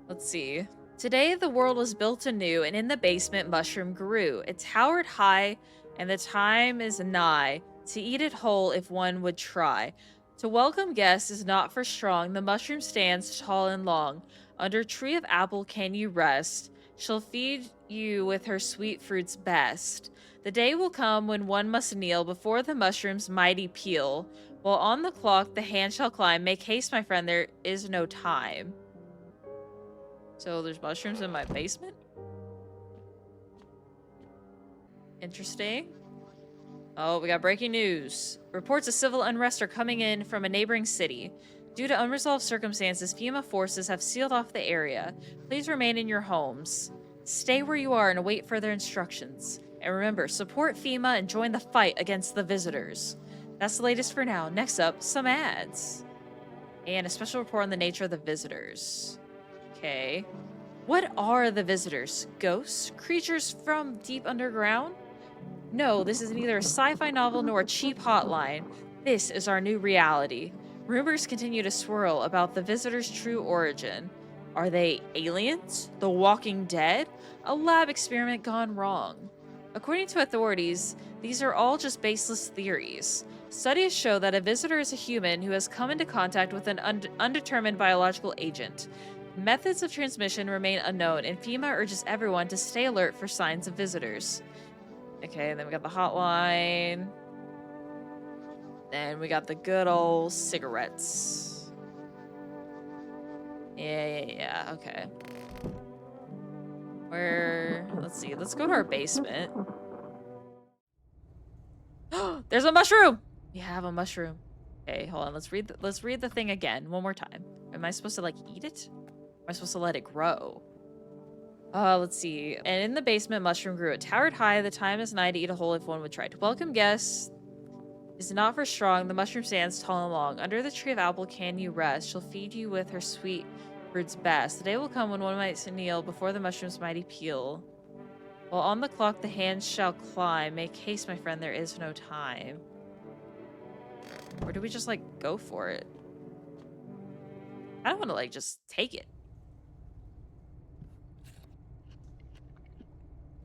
Let's see. Today, the world was built anew, and in the basement, mushroom grew. It towered high, and the time is nigh to eat it whole if one would try. To welcome guests is not for strong. The mushroom stands tall and long. Under tree of apple can you rest. She'll feed you with her sweet fruits best. The day will come when one must kneel before the mushroom's mighty peel. While on the clock the hand shall climb. Make haste, my friend, there is no time. So there's mushrooms in my basement? Interesting. Oh, we got breaking news. Reports of civil unrest are coming in from a neighboring city. Due to unresolved circumstances, FEMA forces have sealed off the area. Please remain in your homes. Stay where you are and await further instructions. And remember, support FEMA and join the fight against the visitors. That's the latest for now. Next up, some ads. And a special report on the nature of the visitors. Okay. What are the visitors? Ghosts? Creatures from deep underground? No, this is neither a sci-fi novel nor a cheap hotline. This is our new reality. Rumors continue to swirl about the visitors' true origin. Are they aliens? The Walking Dead? A lab experiment gone wrong? According to authorities, these are all just baseless theories. Studies show that a visitor is a human who has come into contact with an undetermined biological agent. Methods of transmission remain unknown, and FEMA urges everyone to stay alert for signs of visitors. Okay, and then we got the hotline. Then we got the good old cigarettes. Yeah, okay. Let's see, let's go to our basement. There's a mushroom! We have a mushroom. Okay, hold on, let's read the thing again, one more time. Am I supposed to, like, eat it? Am I supposed to let it grow? Let's see. And in the basement, mushroom grew. It towered high. The time is nigh to eat a whole if one would try. To welcome guests is not for strong. The mushroom stands tall and long. Under the tree of apple can you rest. She'll feed you with her sweet fruits best. The day will come when one might kneel before the mushroom's mighty peel. While on the clock the hands shall climb. Make haste, my friend, there is no time. Or do we just, like, go for it? I don't want to, like, just take it.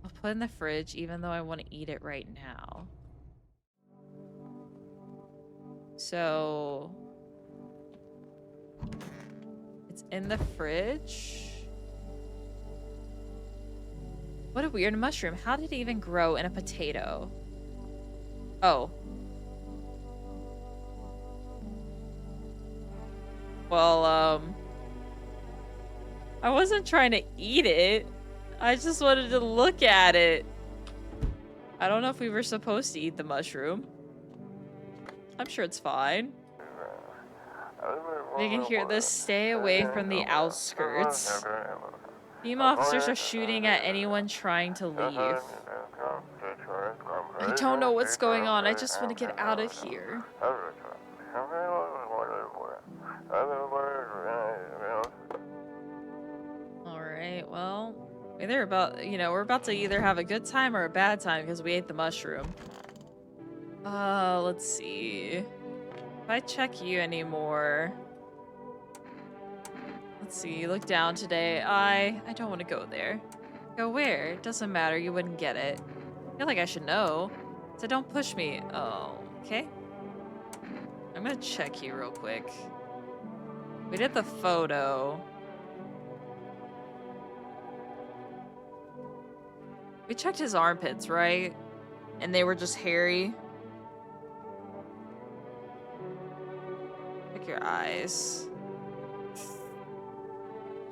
I'll put it in the fridge, even though I want to eat it right now. So... it's in the fridge? What a weird mushroom. How did it even grow in a potato? Oh. Well, I wasn't trying to eat it. I just wanted to look at it. I don't know if we were supposed to eat the mushroom. I'm sure it's fine. You can hear this. Stay away from the outskirts. FEMA officers are shooting at anyone trying to leave. I don't know what's going on. I just want to get out of here. Alright, well, we're about to either have a good time or a bad time because we ate the mushroom. Let's see. If I check you anymore. Let's see, look down today. I don't want to go there. Go where? It doesn't matter, you wouldn't get it. I feel like I should know. So don't push me. Oh, okay. I'm gonna check you real quick. We did the photo. We checked his armpits, right? And they were just hairy. Check your eyes.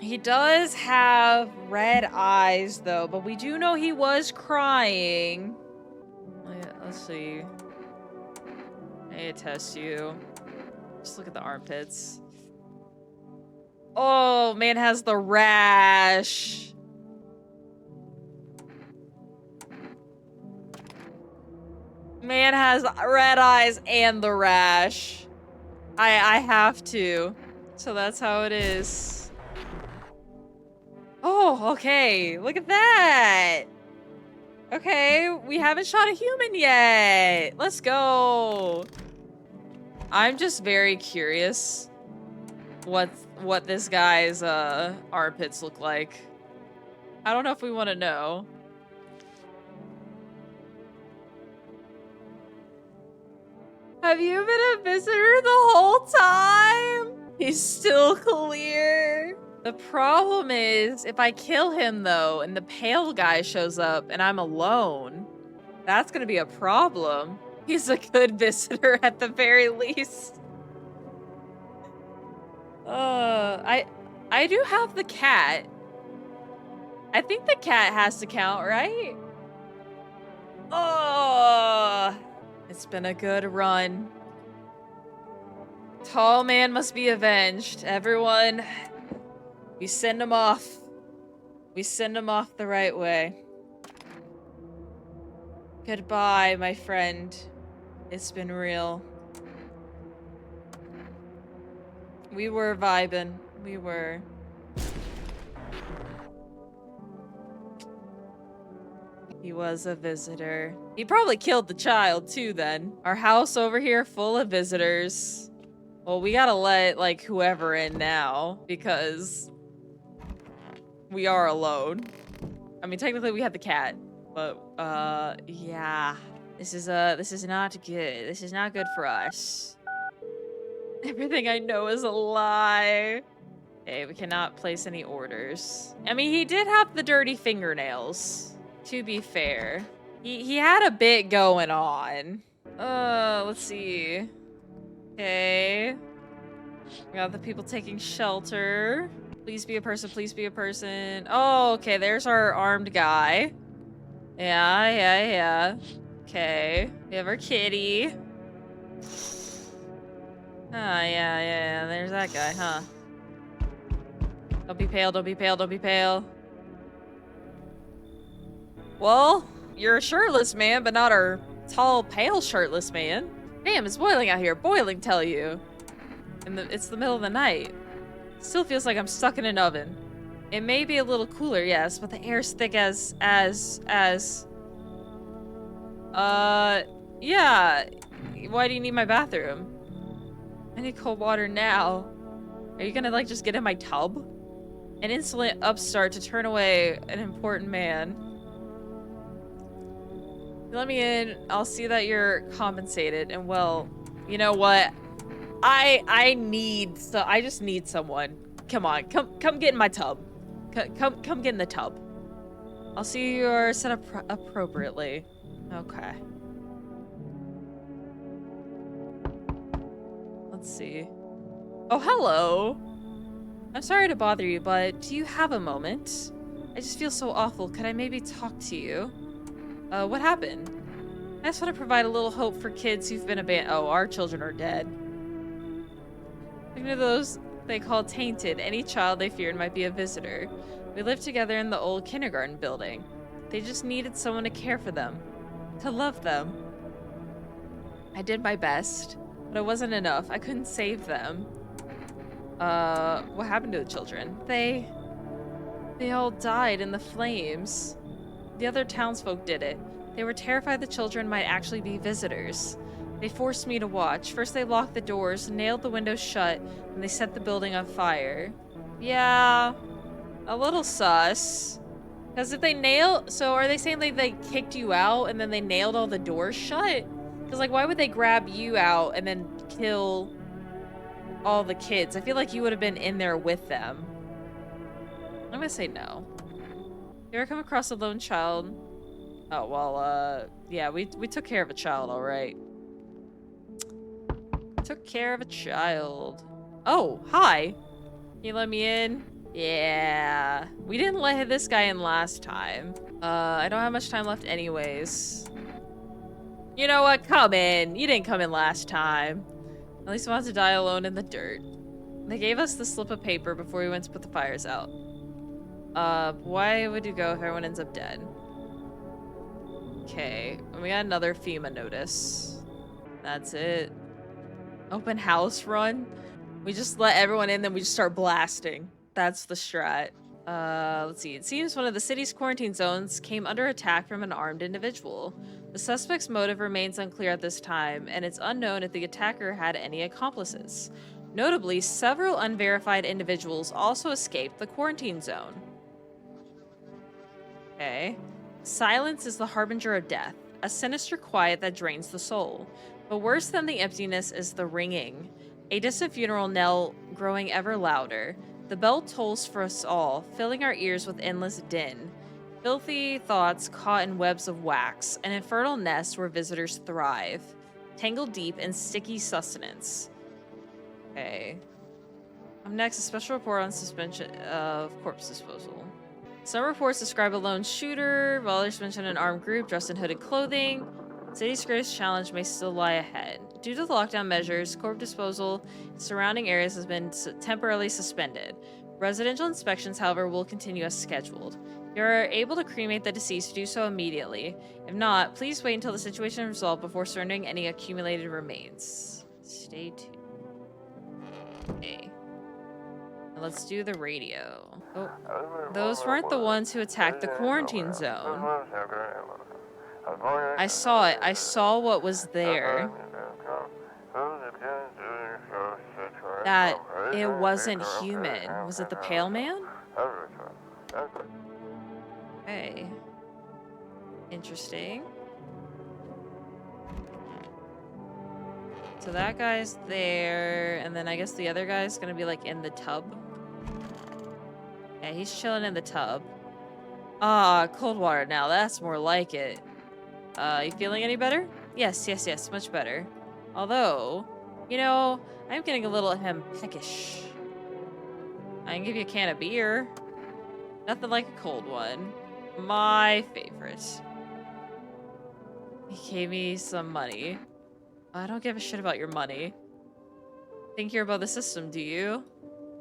He does have red eyes, though, but we do know he was crying. Let's see. I need to test you. Just look at the armpits. Oh, man has the rash. Man has red eyes and the rash. I have to. So that's how it is. Oh, okay. Look at that. Okay, we haven't shot a human yet. Let's go. I'm just very curious what this guy's armpits look like. I don't know if we want to know. Have you been a visitor the whole time? He's still clear. The problem is, if I kill him, though, and the pale guy shows up and I'm alone, that's gonna be a problem. He's a good visitor at the very least. I do have the cat. I think the cat has to count, right? Oh, it's been a good run. Tall man must be avenged. Everyone, we send him off. We send him off the right way. Goodbye, my friend. It's been real. We were vibing. We were. He was a visitor. He probably killed the child too then. Our house over here full of visitors. Well, we gotta let like whoever in now because we are alone. I mean, technically we have the cat, but yeah. This is not good. This is not good for us. Everything I know is a lie. Okay, we cannot place any orders. I mean, he did have the dirty fingernails, to be fair. He had a bit going on. Let's see. Okay. We got the people taking shelter. Please be a person, please be a person. Oh, okay, there's our armed guy. Yeah. Okay. We have our kitty. Ah, yeah. There's that guy, huh? Don't be pale, don't be pale, don't be pale. Well, you're a shirtless man, but not our tall, pale, shirtless man. Damn, it's boiling out here. Boiling, tell you. And it's the middle of the night. Still feels like I'm stuck in an oven. It may be a little cooler, yes, but the air's thick as yeah. Why do you need my bathroom? I need cold water now. Are you gonna, like, just get in my tub? An insolent upstart to turn away an important man. Let me in. I'll see that you're compensated. And, well, you know what? I just need someone. Come on. Come get in my tub. Come get in the tub. I'll see you are set up appropriately. Okay. Let's see. Oh, hello. I'm sorry to bother you, but do you have a moment? I just feel so awful. Could I maybe talk to you? What happened? I just want to provide a little hope for kids who've been abandoned. Oh, our children are dead. Thinking of those they call tainted. Any child they feared might be a visitor. We lived together in the old kindergarten building. They just needed someone to care for them. To love them. I did my best, but it wasn't enough. I couldn't save them. What happened to the children? They all died in the flames. The other townsfolk did it. They were terrified the children might actually be visitors. They forced me to watch. First they locked the doors, nailed the windows shut, and they set the building on fire. Yeah, a little sus. Because if they so are they saying they kicked you out and then they nailed all the doors shut? Because, like, why would they grab you out and then kill all the kids? I feel like you would have been in there with them. I'm gonna say no. You ever come across a lone child? Oh, well, yeah, we took care of a child, all right. Took care of a child. Oh, hi. Can you let me in? Yeah. We didn't let this guy in last time. I don't have much time left anyways. You know what? Come in. You didn't come in last time. At least I want to die alone in the dirt. They gave us the slip of paper before we went to put the fires out. Why would you go if everyone ends up dead? Okay, we got another FEMA notice. That's it. Open house run? We just let everyone in, then we just start blasting. That's the strat. Let's see. It seems one of the city's quarantine zones came under attack from an armed individual. The suspect's motive remains unclear at this time, and it's unknown if the attacker had any accomplices. Notably, several unverified individuals also escaped the quarantine zone. Okay. Silence is the harbinger of death, a sinister quiet that drains the soul. But worse than the emptiness is the ringing, a distant funeral knell growing ever louder. The bell tolls for us all, filling our ears with endless din. Filthy thoughts caught in webs of wax, an infernal nest where visitors thrive, tangled deep in sticky sustenance. Okay. Up next, a special report on suspension of corpse disposal. Some reports describe a lone shooter, while others mention an armed group dressed in hooded clothing. City's greatest challenge may still lie ahead. Due to the lockdown measures, corpse disposal in surrounding areas has been temporarily suspended. Residential inspections, however, will continue as scheduled. If you are able to cremate the deceased, do so immediately. If not, please wait until the situation is resolved before surrendering any accumulated remains. Stay tuned. Okay. Now let's do the radio. Oh, those weren't the ones who attacked the quarantine zone. I saw it. I saw what was there. That it wasn't human. Was it the Pale Man? Okay. Interesting. So that guy's there, and then I guess the other guy's gonna be like in the tub. Yeah, he's chilling in the tub. Ah, cold water now. That's more like it. You feeling any better? Yes, much better. Although, you know, I'm getting a little peckish. I can give you a can of beer. Nothing like a cold one. My favorite. He gave me some money. I don't give a shit about your money. Think you're above the system, do you?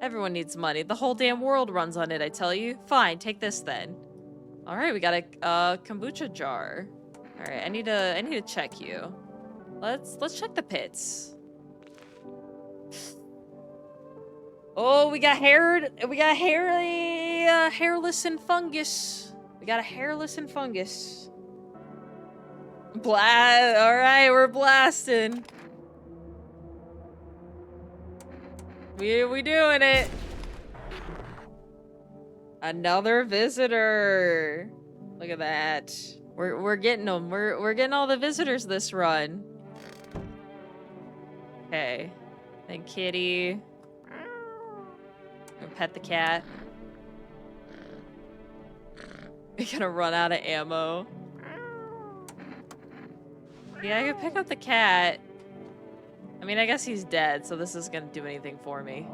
Everyone needs money. The whole damn world runs on it, I tell you. Fine, take this then. Alright, we got a kombucha jar. Alright, I need to check you. Let's check the pits. Oh, we got hairless and fungus. We got a hairless and fungus. Alright, we're blasting. We doing it. Another visitor. Look at that. We're getting them. We're getting all the visitors this run. Okay. Then kitty. Gonna pet the cat. We're gonna run out of ammo. Yeah, I can pick up the cat. I mean, I guess he's dead, so this isn't gonna do anything for me.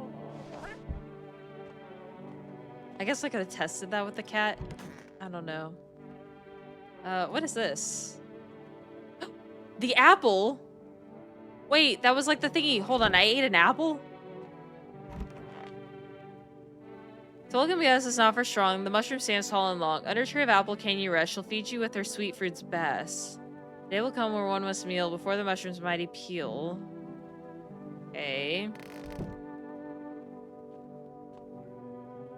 I guess I could have tested that with the cat. I don't know. What is this? The apple? Wait, that was like the thingy. Hold on, I ate an apple? Tolkien BS is not for strong. The mushroom stands tall and long. Under tree of apple can you rest. She'll feed you with her sweet fruits best. Day will come where one must meal before the mushroom's mighty peel. Okay.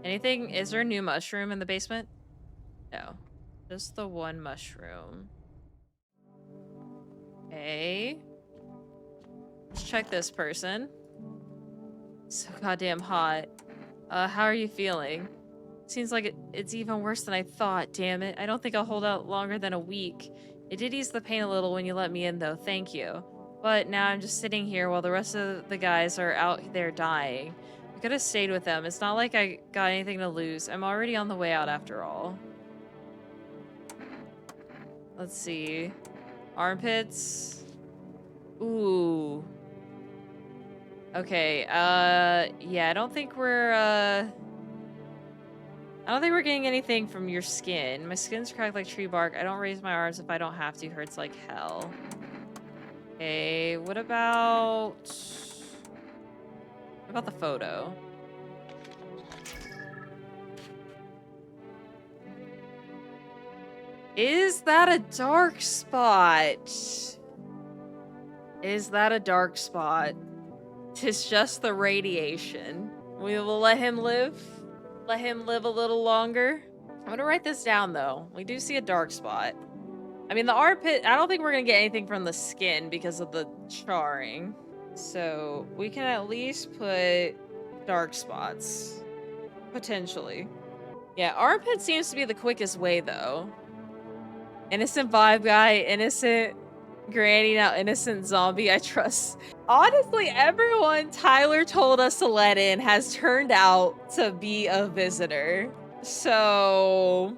Anything? Is there a new mushroom in the basement? No. Just the one mushroom. Okay. Let's check this person. So goddamn hot. How are you feeling? Seems like it's even worse than I thought, damn it. I don't think I'll hold out longer than a week. It did ease the pain a little when you let me in, though. Thank you. But now I'm just sitting here while the rest of the guys are out there dying. I could have stayed with them. It's not like I got anything to lose. I'm already on the way out after all. Let's see. Armpits. Ooh. Okay, yeah, I don't think we're getting anything from your skin. My skin's cracked like tree bark. I don't raise my arms if I don't have to. Hurts like hell. Okay, what about the photo? Is that a dark spot? Is that a dark spot? Tis just the radiation. We will let him live. Let him live a little longer. I'm gonna write this down though. We do see a dark spot. I mean, the armpit, I don't think we're gonna get anything from the skin because of the charring. So we can at least put dark spots. Potentially. Yeah, armpit seems to be the quickest way though. Innocent vibe guy, innocent granny, now innocent zombie. I trust Honestly, everyone Tyler told us to let in has turned out to be a visitor. So,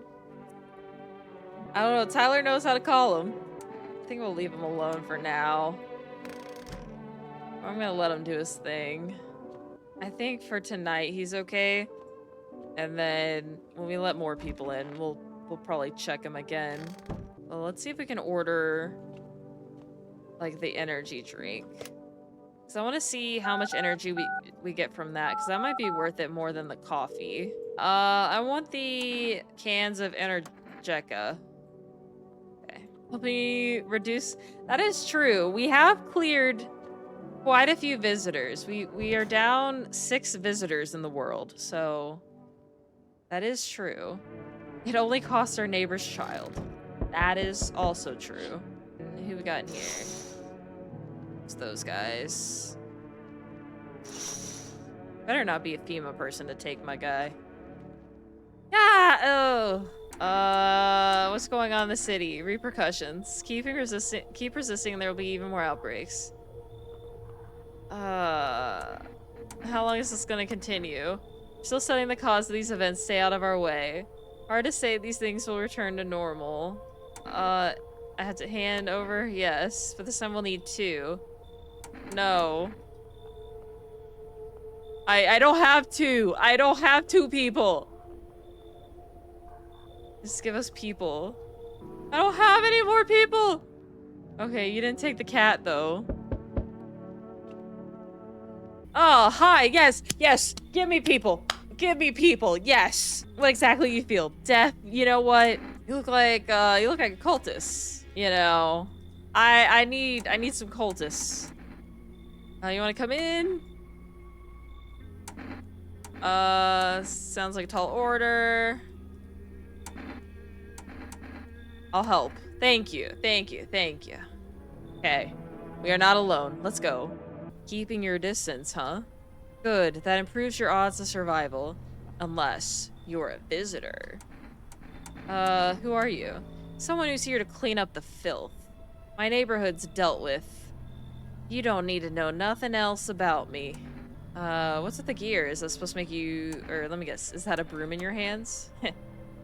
I don't know. Tyler knows how to call him. I think we'll leave him alone for now. I'm gonna let him do his thing. I think for tonight he's okay. And then when we let more people in, we'll probably check him again. Well, let's see if we can order like the energy drink. Cause I want to see how much energy we get from that, because that might be worth it more than the coffee. I want the cans of Energeca. Okay. Help me reduce. That is true. We have cleared quite a few visitors. We are down 6 visitors in the world, so that is true. It only costs our neighbor's child. That is also true. And who we got in here? It's those guys. Better not be a FEMA person to take my guy. Ah, oh. What's going on in the city? Repercussions. Keep resisting and there will be even more outbreaks. How long is this gonna continue? Still studying the cause of these events. Stay out of our way. Hard to say these things will return to normal. I had to hand over? Yes. But this time we'll need 2. No. I don't have 2. I don't have 2 people. Just give us people. I don't have any more people. Okay, you didn't take the cat though. Oh, hi. Yes. Yes. Give me people. Give me people. Yes. What exactly you feel? Death. You know what? You look like a cultist. You know. I need some cultists. You want to come in? Sounds like a tall order. I'll help. Thank you. Thank you. Thank you. Okay. We are not alone. Let's go. Keeping your distance, huh? Good. That improves your odds of survival. Unless you're a visitor. Who are you? Someone who's here to clean up the filth. My neighborhood's dealt with. You don't need to know nothing else about me. What's with the gear? Is that supposed to make you... Or, let me guess. Is that a broom in your hands?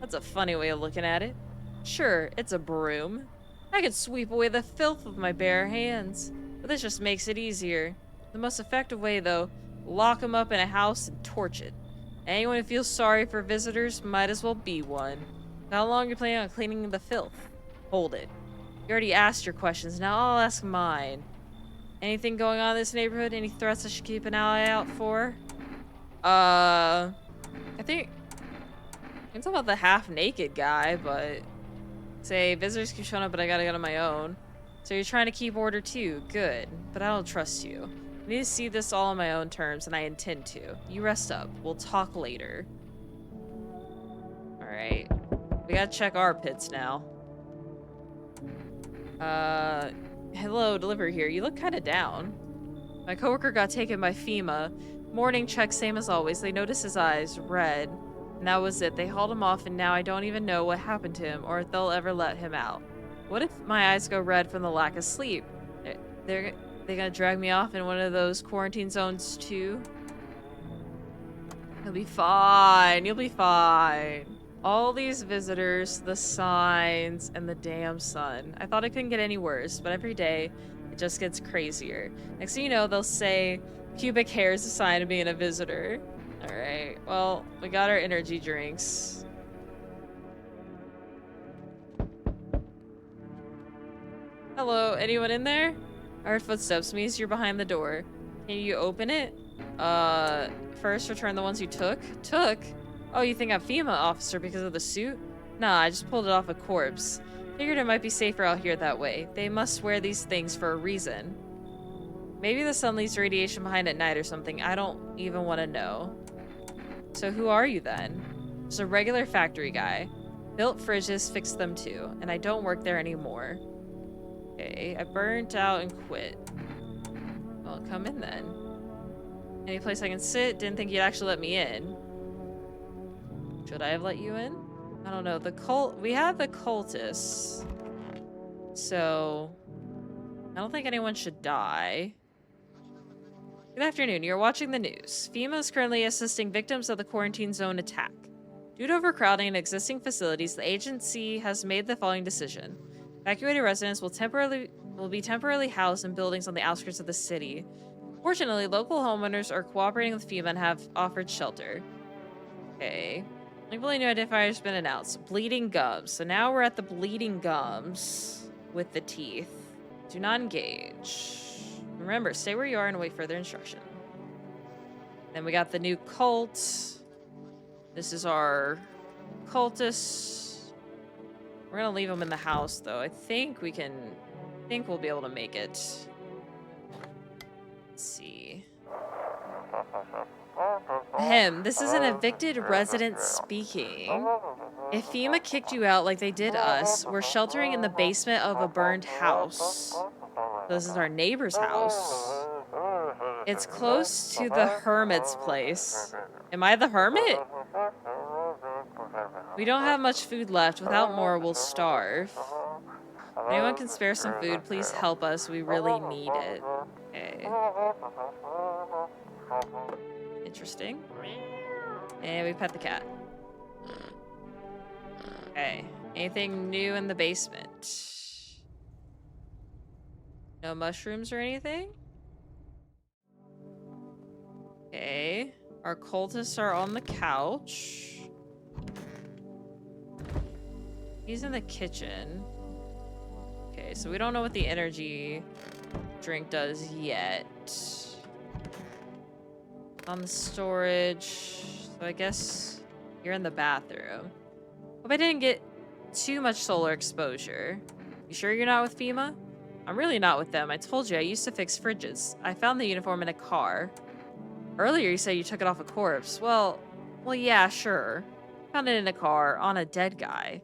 That's a funny way of looking at it. Sure, it's a broom. I could sweep away the filth with my bare hands. But this just makes it easier. The most effective way, though, lock them up in a house and torch it. Anyone who feels sorry for visitors might as well be one. How long are you planning on cleaning the filth? Hold it. You already asked your questions, now I'll ask mine. Anything going on in this neighborhood? Any threats I should keep an eye out for? I think... It's about the half-naked guy, but... Say, visitors keep showing up, but I gotta get on my own. So you're trying to keep order too. Good. But I don't trust you. I need to see this all on my own terms, and I intend to. You rest up. We'll talk later. Alright. We gotta check our pits now. Hello, delivery here. You look kinda down. My coworker got taken by FEMA. Morning check, same as always. They noticed his eyes, red. And that was it. They hauled him off, and now I don't even know what happened to him, or if they'll ever let him out. What if my eyes go red from the lack of sleep? They're gonna drag me off in one of those quarantine zones too? You'll be fine. You'll be fine. All these visitors, the signs, and the damn sun. I thought it couldn't get any worse, but every day it just gets crazier. Next thing you know, they'll say pubic hair is a sign of being a visitor. Alright, well, we got our energy drinks. Hello, anyone in there? I heard footsteps. Means you're behind the door. Can you open it? First return the ones you took? Took? Oh, you think I'm FEMA officer because of the suit? Nah, I just pulled it off a corpse. Figured it might be safer out here that way. They must wear these things for a reason. Maybe the sun leaves radiation behind at night or something. I don't even want to know. So who are you then? Just a regular factory guy. Built fridges, fixed them too. And I don't work there anymore. Okay, I burnt out and quit. Well, come in then. Any place I can sit? Didn't think you'd actually let me in. Should I have let you in? I don't know. We have the cultists. So I don't think anyone should die. Good afternoon. You're watching the news. FEMA is currently assisting victims of the quarantine zone attack. Due to overcrowding in existing facilities, the agency has made the following decision. Evacuated residents will be temporarily housed in buildings on the outskirts of the city. Fortunately, local homeowners are cooperating with FEMA and have offered shelter. Okay. Legally new identifier has been announced. Bleeding gums. So now we're at the bleeding gums with the teeth. Do not engage. Remember, stay where you are and await further instruction. Then we got the new cult. This is our cultist. We're gonna leave them in the house, though. I think we'll be able to make it. Let's see. Ahem, this is an evicted resident speaking. If FEMA kicked you out like they did us, we're sheltering in the basement of a burned house. This is our neighbor's house. It's close to the hermit's place. Am I the hermit? We don't have much food left. Without more, we'll starve. If anyone can spare some food, please help us. We really need it. Okay. Interesting. And we pet the cat. Okay. Anything new in the basement? No mushrooms or anything? Okay. Our cultists are on the couch. He's in the kitchen. Okay, so we don't know what the energy drink does yet. On the storage. So I guess you're in the bathroom. Hope I didn't get too much solar exposure. You sure you're not with FEMA? I'm really not with them. I told you I used to fix fridges. I found the uniform in a car. Earlier you said you took it off a corpse. Well, yeah, sure. Found it in a car on a dead guy.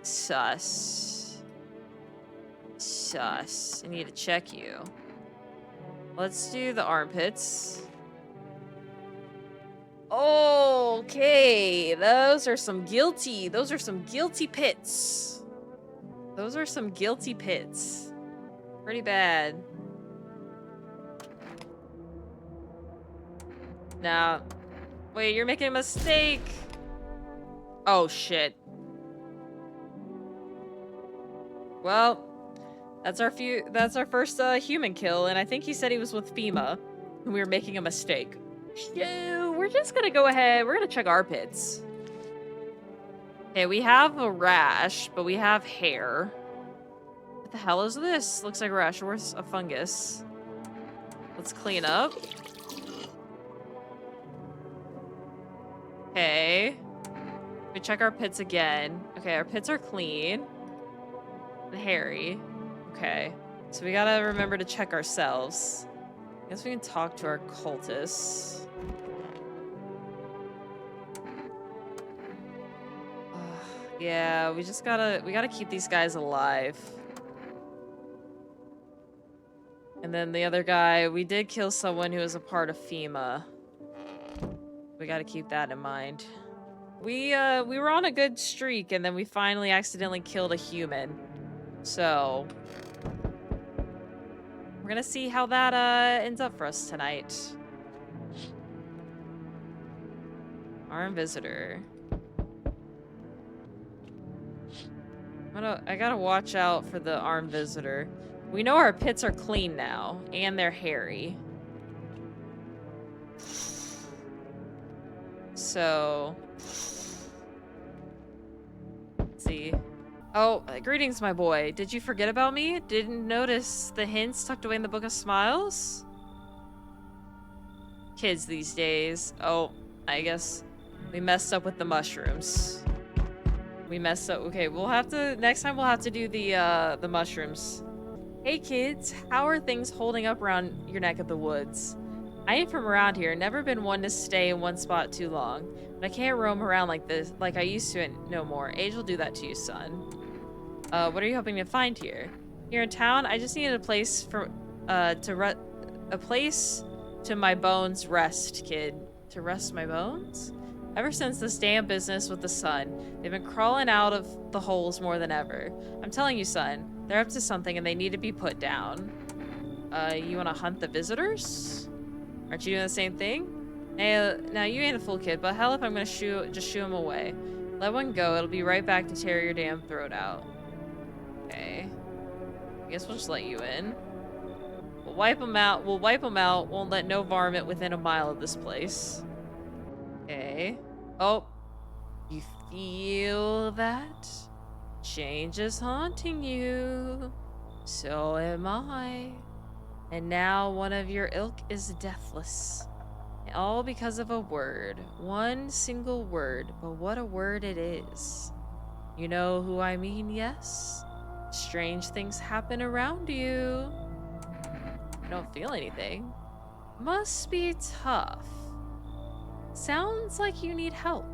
Sus. I need to check you. Let's do the armpits. Okay, those are some guilty pits. Pretty bad. Now, wait, you're making a mistake. Oh, shit. Well, that's our first human kill, and I think he said he was with FEMA, and we were making a mistake. Yeah, we're just gonna go ahead. We're gonna check our pits. Okay, we have a rash, but we have hair. What the hell is this? Looks like a rash. Where's a fungus? Let's clean up. Okay. We check our pits again. Okay, our pits are clean. And hairy. Okay. So we gotta remember to check ourselves. I guess we can talk to our cultists. Yeah, we gotta keep these guys alive. And then the other guy, we did kill someone who was a part of FEMA. We gotta keep that in mind. We were on a good streak, and then we finally accidentally killed a human. So we're gonna see how that ends up for us tonight. Armed visitor. I gotta watch out for the armed visitor. We know our pits are clean now, and they're hairy. So, let's see. Oh, greetings, my boy. Did you forget about me? Didn't notice the hints tucked away in the Book of Smiles? Kids these days. Oh, I guess we messed up with the mushrooms. We messed up. Okay, next time we'll have to do the mushrooms. Hey kids, how are things holding up around your neck of the woods? I ain't from around here, never been one to stay in one spot too long. But I can't roam around like this, like I used to no more. Age will do that to you, son. What are you hoping to find here? Here in town, I just needed a place a place to my bones rest, kid. To rest my bones? Ever since this damn business with the sun, they've been crawling out of the holes more than ever. I'm telling you, son, they're up to something and they need to be put down. You want to hunt the visitors? Aren't you doing the same thing? Hey, now you ain't a fool, kid, but hell if I'm gonna just shoo him away. Let one go, it'll be right back to tear your damn throat out. Okay. I guess we'll just let you in. We'll wipe him out. We'll wipe him out. Won't let no varmint within a mile of this place. Okay. Oh. You feel that? Change is haunting you. So am I. And now one of your ilk is deathless. All because of a word. One single word, but what a word it is. You know who I mean, yes? Strange things happen around you. I don't feel anything. Must be tough. Sounds like you need help.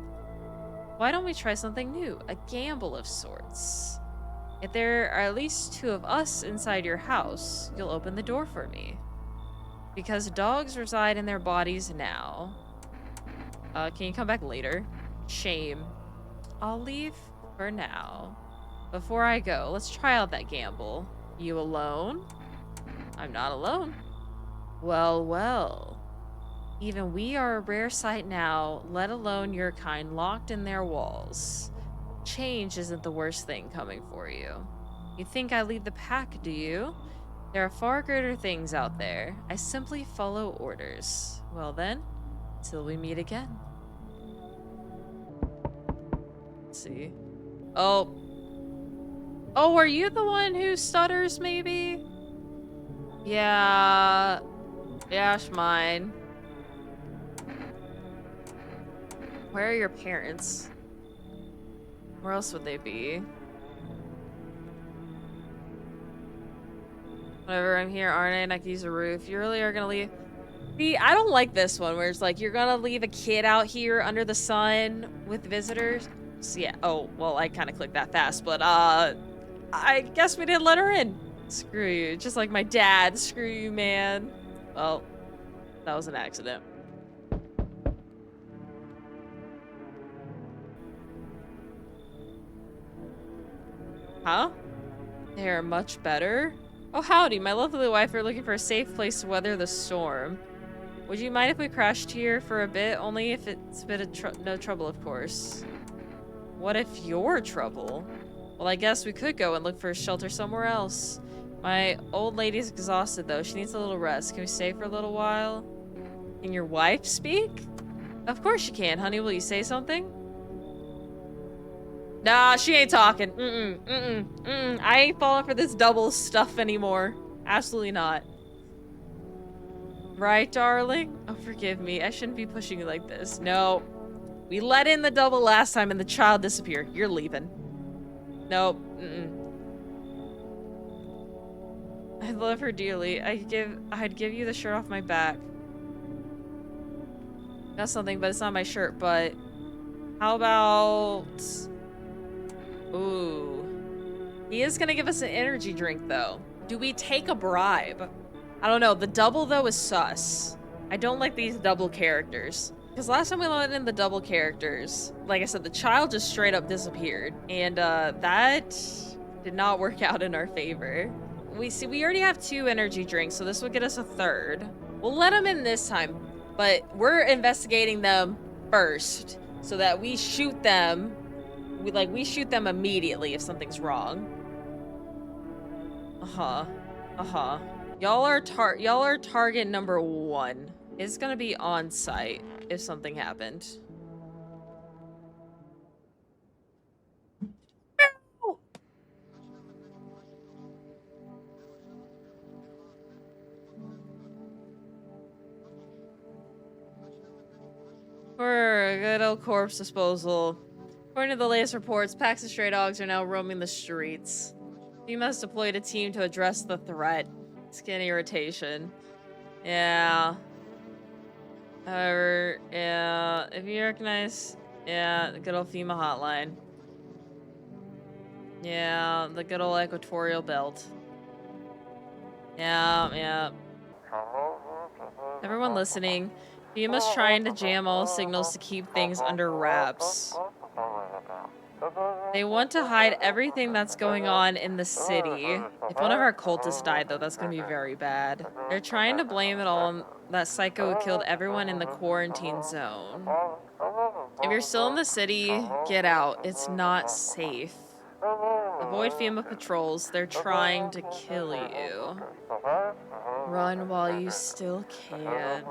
Why don't we try something new? A gamble of sorts. If there are at least 2 of us inside your house, you'll open the door for me. Because dogs reside in their bodies now. Can you come back later? Shame. I'll leave for now. Before I go, let's try out that gamble. You alone? I'm not alone. Well, well. Even we are a rare sight now, let alone your kind locked in their walls. Change isn't the worst thing coming for you. You think I lead the pack, do you? There are far greater things out there. I simply follow orders. Well then, till we meet again. Let's see. Oh. Oh, are you the one who stutters, maybe? Yeah. Yeah, it's mine. Where are your parents? Where else would they be? Whatever, I'm here, aren't I? And I can use a roof. You really are gonna leave? See, I don't like this one where it's like, you're gonna leave a kid out here under the sun with visitors. So yeah, oh, well, I kind of clicked that fast, but I guess we didn't let her in. Screw you, just like my dad. Screw you, man. Well, that was an accident. Huh? They are much better? Oh, howdy, my lovely wife are looking for a safe place to weather the storm. Would you mind if we crashed here for a bit? Only if it's a bit of no trouble, of course. What if you're trouble? Well, I guess we could go and look for a shelter somewhere else. My old lady's exhausted, though. She needs a little rest. Can we stay for a little while? Can your wife speak? Of course she can, honey. Will you say something? Nah, she ain't talking. I ain't falling for this double stuff anymore. Absolutely not. Right, darling? Oh, forgive me. I shouldn't be pushing you like this. No. We let in the double last time and the child disappeared. You're leaving. Nope. I love her dearly. I'd give you the shirt off my back. That's something, but it's not my shirt, but... How about... Ooh. He is gonna give us an energy drink, though. Do we take a bribe? I don't know. The double, though, is sus. I don't like these double characters. Because last time we let in the double characters, like I said, the child just straight up disappeared. And that did not work out in our favor. We already have 2 energy drinks, so this will get us a 3rd. We'll let them in this time, but we're investigating them first so that we shoot them. We shoot them immediately if something's wrong. Y'all are target number 1. It's gonna be on site if something happened. For a good old corpse disposal. According to the latest reports, packs of stray dogs are now roaming the streets. You must deploy a team to address the threat. Skin irritation. Yeah. However, yeah, if you recognize, yeah, the good old FEMA hotline. Yeah, the good old equatorial belt. Yeah. Everyone listening, FEMA's trying to jam all signals to keep things under wraps. They want to hide everything that's going on in the city. If one of our cultists died, though, that's gonna be very bad. They're trying to blame it all on that psycho who killed everyone in the quarantine zone. If you're still in the city, get out. It's not safe. Avoid FEMA patrols. They're trying to kill you. Run while you still can.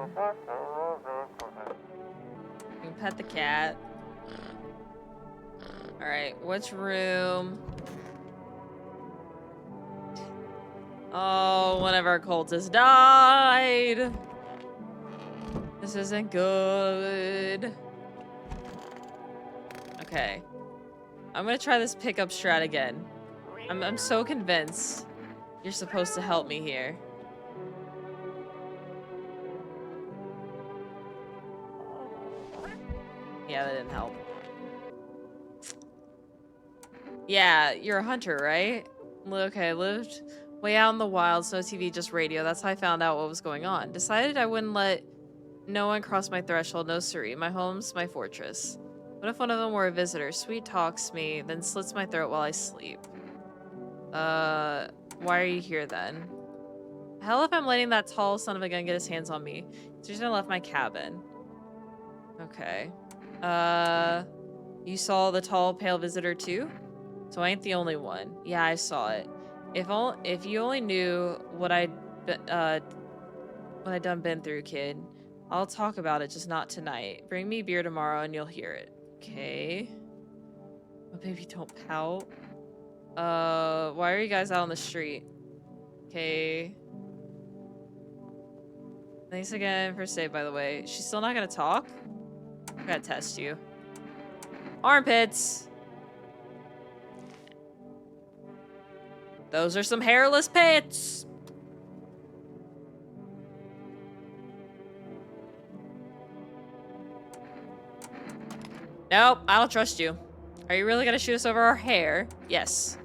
You can pet the cat. Alright, which room? Oh, one of our cultists died. This isn't good. Okay. I'm gonna try this pickup strat again. I'm so convinced you're supposed to help me here. Yeah, that didn't help. Yeah, you're a hunter, right? Okay, lived way out in the wilds, no TV, just radio. That's how I found out what was going on. Decided I wouldn't let no one cross my threshold, no siree. My home's my fortress. What if one of them were a visitor? Sweet talks me, then slits my throat while I sleep. Why are you here then? Hell if I'm letting that tall son of a gun get his hands on me. He's just gonna left my cabin. Okay. You saw the tall, pale visitor too? So I ain't the only one. Yeah, I saw it. If you only knew what I'd done been through, kid. I'll talk about it, just not tonight. Bring me beer tomorrow and you'll hear it. Okay. Oh, baby, don't pout. Why are you guys out on the street? Okay. Thanks again for save, by the way. She's still not gonna talk? I gotta test you. Armpits! Those are some hairless pits! Nope, I don't trust you. Are you really gonna shoot us over our hair? Yes.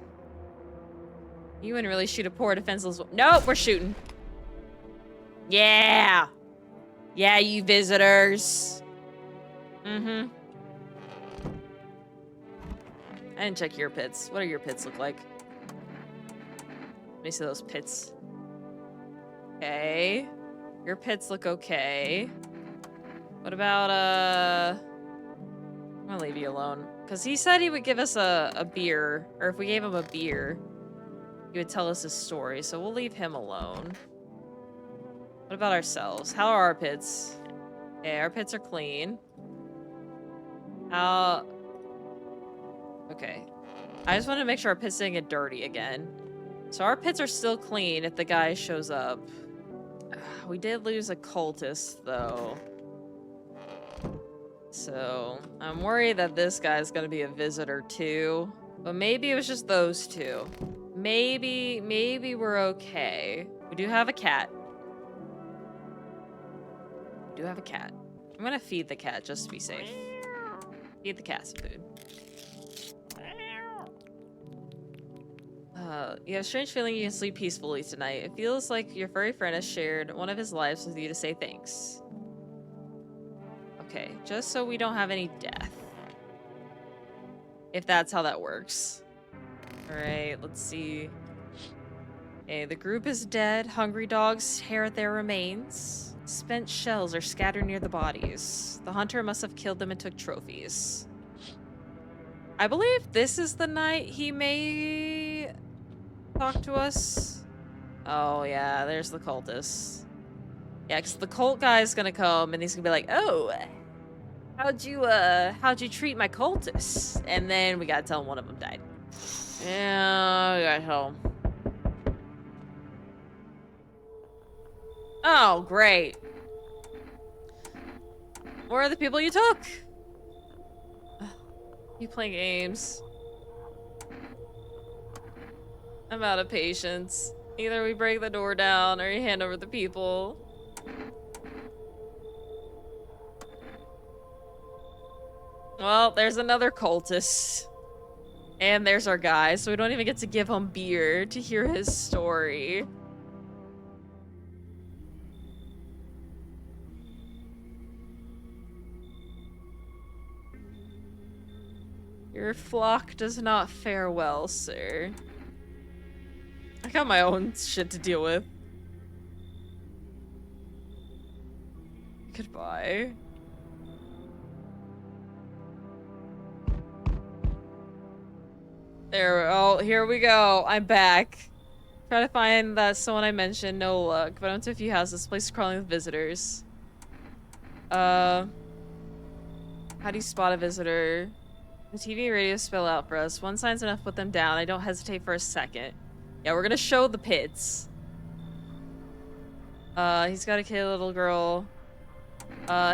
You wouldn't really shoot a poor defenseless... Nope, we're shooting. Yeah! Yeah, you visitors. Mm-hmm. I didn't check your pits. What do your pits look like? Let me see those pits. Okay. Your pits look okay. What about, I'm gonna leave you alone. Because he said he would give us a beer. Or if we gave him a beer, he would tell us his story. So we'll leave him alone. What about ourselves? How are our pits? Okay, our pits are clean. How... Okay. I just want to make sure our pits didn't get dirty again. So our pits are still clean if the guy shows up. We did lose a cultist, though. So, I'm worried that this guy's gonna be a visitor, too. But maybe it was just those two. Maybe we're okay. We do have a cat. We do have a cat. I'm gonna feed the cat just to be safe. Feed the cat some food. You have a strange feeling you can sleep peacefully tonight. It feels like your furry friend has shared one of his lives with you to say thanks. Okay, just so we don't have any death. If that's how that works. Alright, let's see. Okay, the group is dead. Hungry dogs tear at their remains. Spent shells are scattered near the bodies. The hunter must have killed them and took trophies. I believe this is the night he may talk to us. Oh, yeah, there's the cultist. Yeah, because the cult guy's gonna come and he's gonna be like, oh, how'd you treat my cultists? And then we gotta tell him one of them died. Yeah, we gotta tell him. Oh, great. Where are the people you took? You play games. I'm out of patience. Either we break the door down or you hand over the people. Well, there's another cultist. And there's our guy, so we don't even get to give him beer to hear his story. Your flock does not fare well, sir. I got my own shit to deal with. Goodbye. There, oh, here we go. I'm back. Try to find that someone I mentioned, no luck. But I went to a few houses. This place is crawling with visitors. How do you spot a visitor? The TV and radio spell out for us. One sign's enough to put them down. I don't hesitate for a second. Yeah, we're gonna show the pits. He's got a kid, little girl.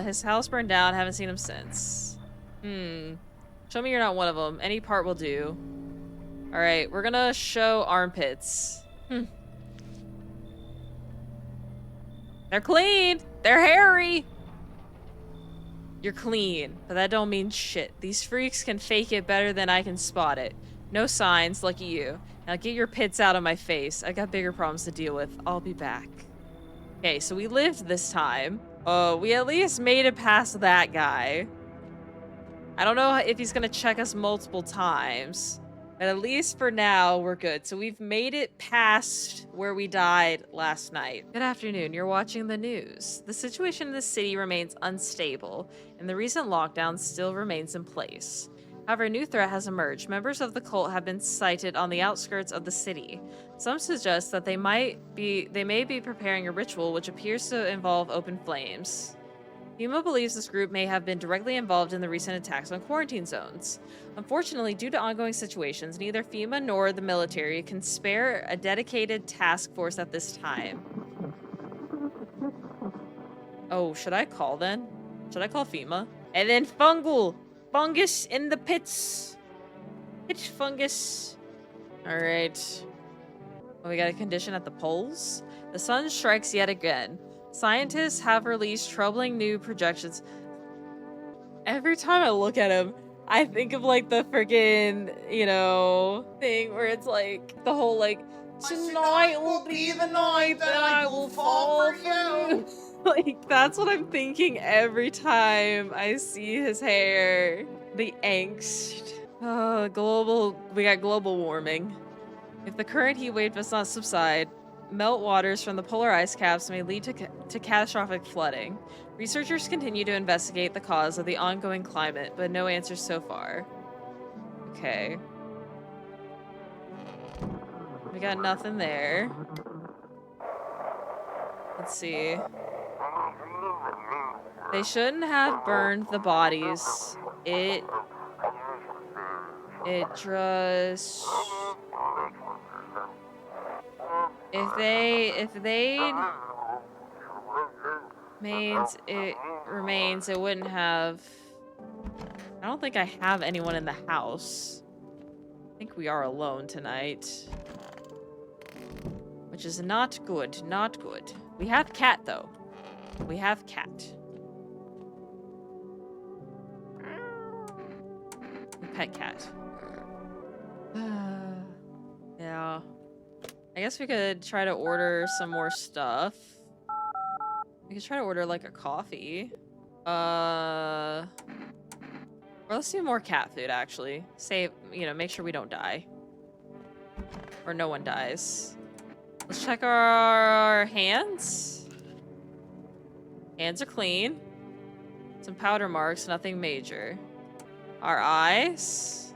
His house burned down. Haven't seen him since. Show me you're not one of them. Any part will do. Alright, we're gonna show armpits. They're clean! They're hairy! You're clean, but that don't mean shit. These freaks can fake it better than I can spot it. No signs, lucky you. Now get your pits out of my face. I got bigger problems to deal with. I'll be back. Okay, so we lived this time. We at least made it past that guy. I don't know if he's gonna check us multiple times, but at least for now, we're good. So we've made it past where we died last night. Good afternoon, you're watching the news. The situation in the city remains unstable, and the recent lockdown still remains in place. However, a new threat has emerged. Members of the cult have been sighted on the outskirts of the city. Some suggest that they may be preparing a ritual which appears to involve open flames. FEMA believes this group may have been directly involved in the recent attacks on quarantine zones. Unfortunately, due to ongoing situations, neither FEMA nor the military can spare a dedicated task force at this time. Oh, should I call then? Should I call FEMA? And then fungus in the pits. Pit fungus. Alright. Oh, we got a condition at the poles. The sun strikes yet again. Scientists have released troubling new projections. Every time I look at him, I think of like the friggin', you know, thing where it's like the whole like, tonight will be the night that I will fall for you. Like, that's what I'm thinking every time I see his hair. The angst. We got global warming. If the current heat wave does not subside, meltwaters from the polar ice caps may lead to catastrophic flooding. Researchers continue to investigate the cause of the ongoing climate, but no answers so far. Okay. We got nothing there. Let's see. They shouldn't have burned the bodies. It just... If they remains, it wouldn't have... I don't think I have anyone in the house. I think we are alone tonight. Which is not good, not good. We have cat, though. We have cat. Pet cat. Yeah. I guess we could try to order some more stuff. We could try to order like a coffee. Or let's do more cat food actually. Save, you know, make sure we don't die. Or no one dies. Let's check our hands. Hands are clean. Some powder marks, nothing major. Our eyes.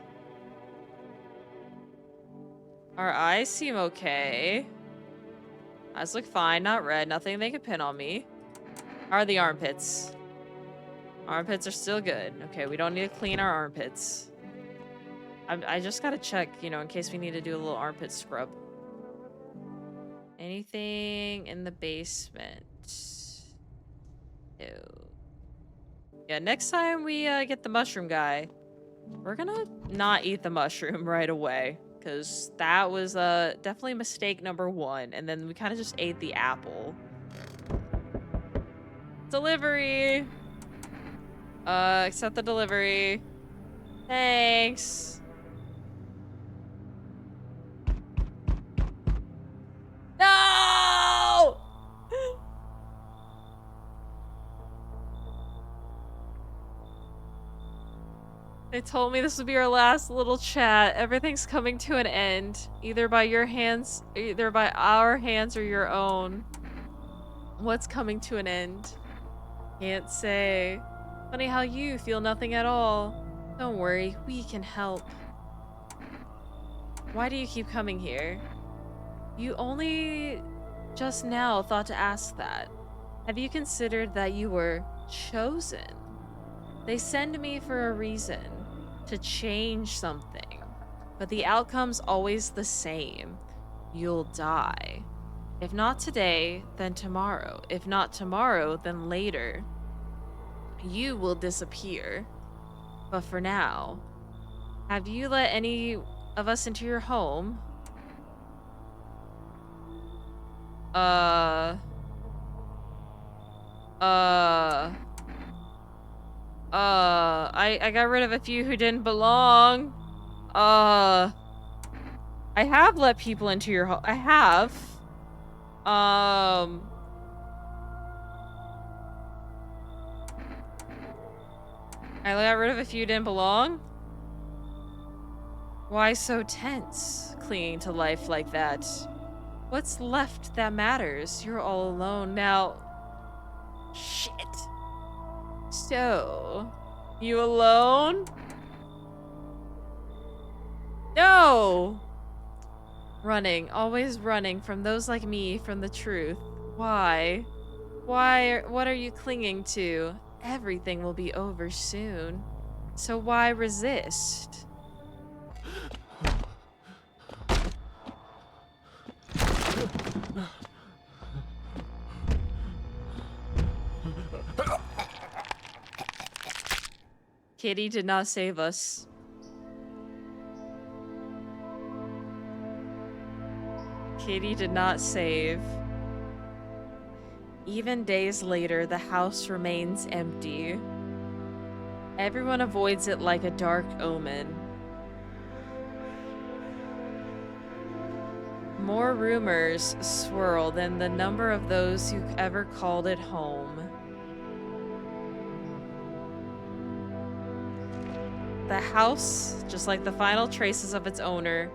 Our eyes seem okay. Eyes look fine, not red, nothing they can pin on me. How are the armpits? Armpits are still good. Okay, we don't need to clean our armpits. I just gotta check, you know, in case we need to do a little armpit scrub. Anything in the basement? Ew. Yeah, next time we get the mushroom guy, we're gonna not eat the mushroom right away. Because that was definitely mistake number one. And then we kind of just ate the apple. Delivery! Accept the delivery. Thanks. No! They told me this would be our last little chat. Everything's coming to an end. Either by our hands or your own. What's coming to an end? Can't say. Funny how you feel nothing at all. Don't worry, we can help. Why do you keep coming here? You only just now thought to ask that. Have you considered that you were chosen? They send me for a reason, to change something. But the outcome's always the same. You'll die. If not today, then tomorrow. If not tomorrow, then later. You will disappear. But for now, have you let any of us into your home? I got rid of a few who didn't belong. I have let people into your home. I have. I got rid of a few who didn't belong. Why so tense, clinging to life like that? What's left that matters? You're all alone now. Shit. So, you alone? No! Running, always running from those like me, from the truth. Why? What are you clinging to? Everything will be over soon. So why resist? Kitty did not save us. Kitty did not save. Even days later, the house remains empty. Everyone avoids it like a dark omen. More rumors swirl than the number of those who ever called it home. The house, just like the final traces of its owner,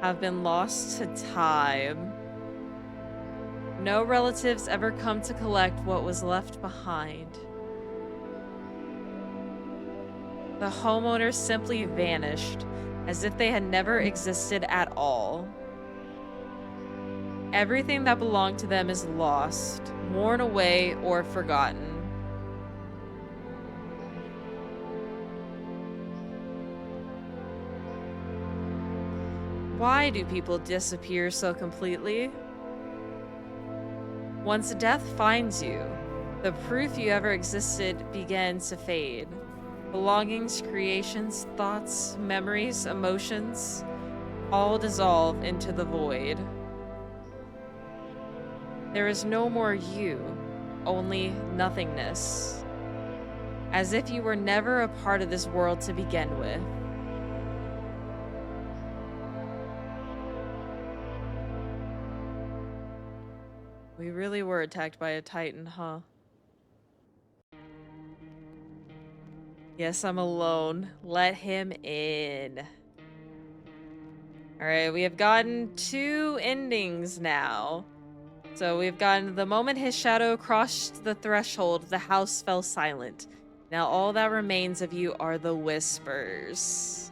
have been lost to time. No relatives ever come to collect what was left behind. The homeowners simply vanished, as if they had never existed at all. Everything that belonged to them is lost, worn away, or forgotten. Why do people disappear so completely? Once death finds you, the proof you ever existed begins to fade. Belongings, creations, thoughts, memories, emotions, all dissolve into the void. There is no more you, only nothingness. As if you were never a part of this world to begin with. We really were attacked by a Titan, huh? Yes, I'm alone. Let him in. Alright, we have gotten 2 endings now. So we've gotten the moment his shadow crossed the threshold, the house fell silent. Now all that remains of you are the whispers.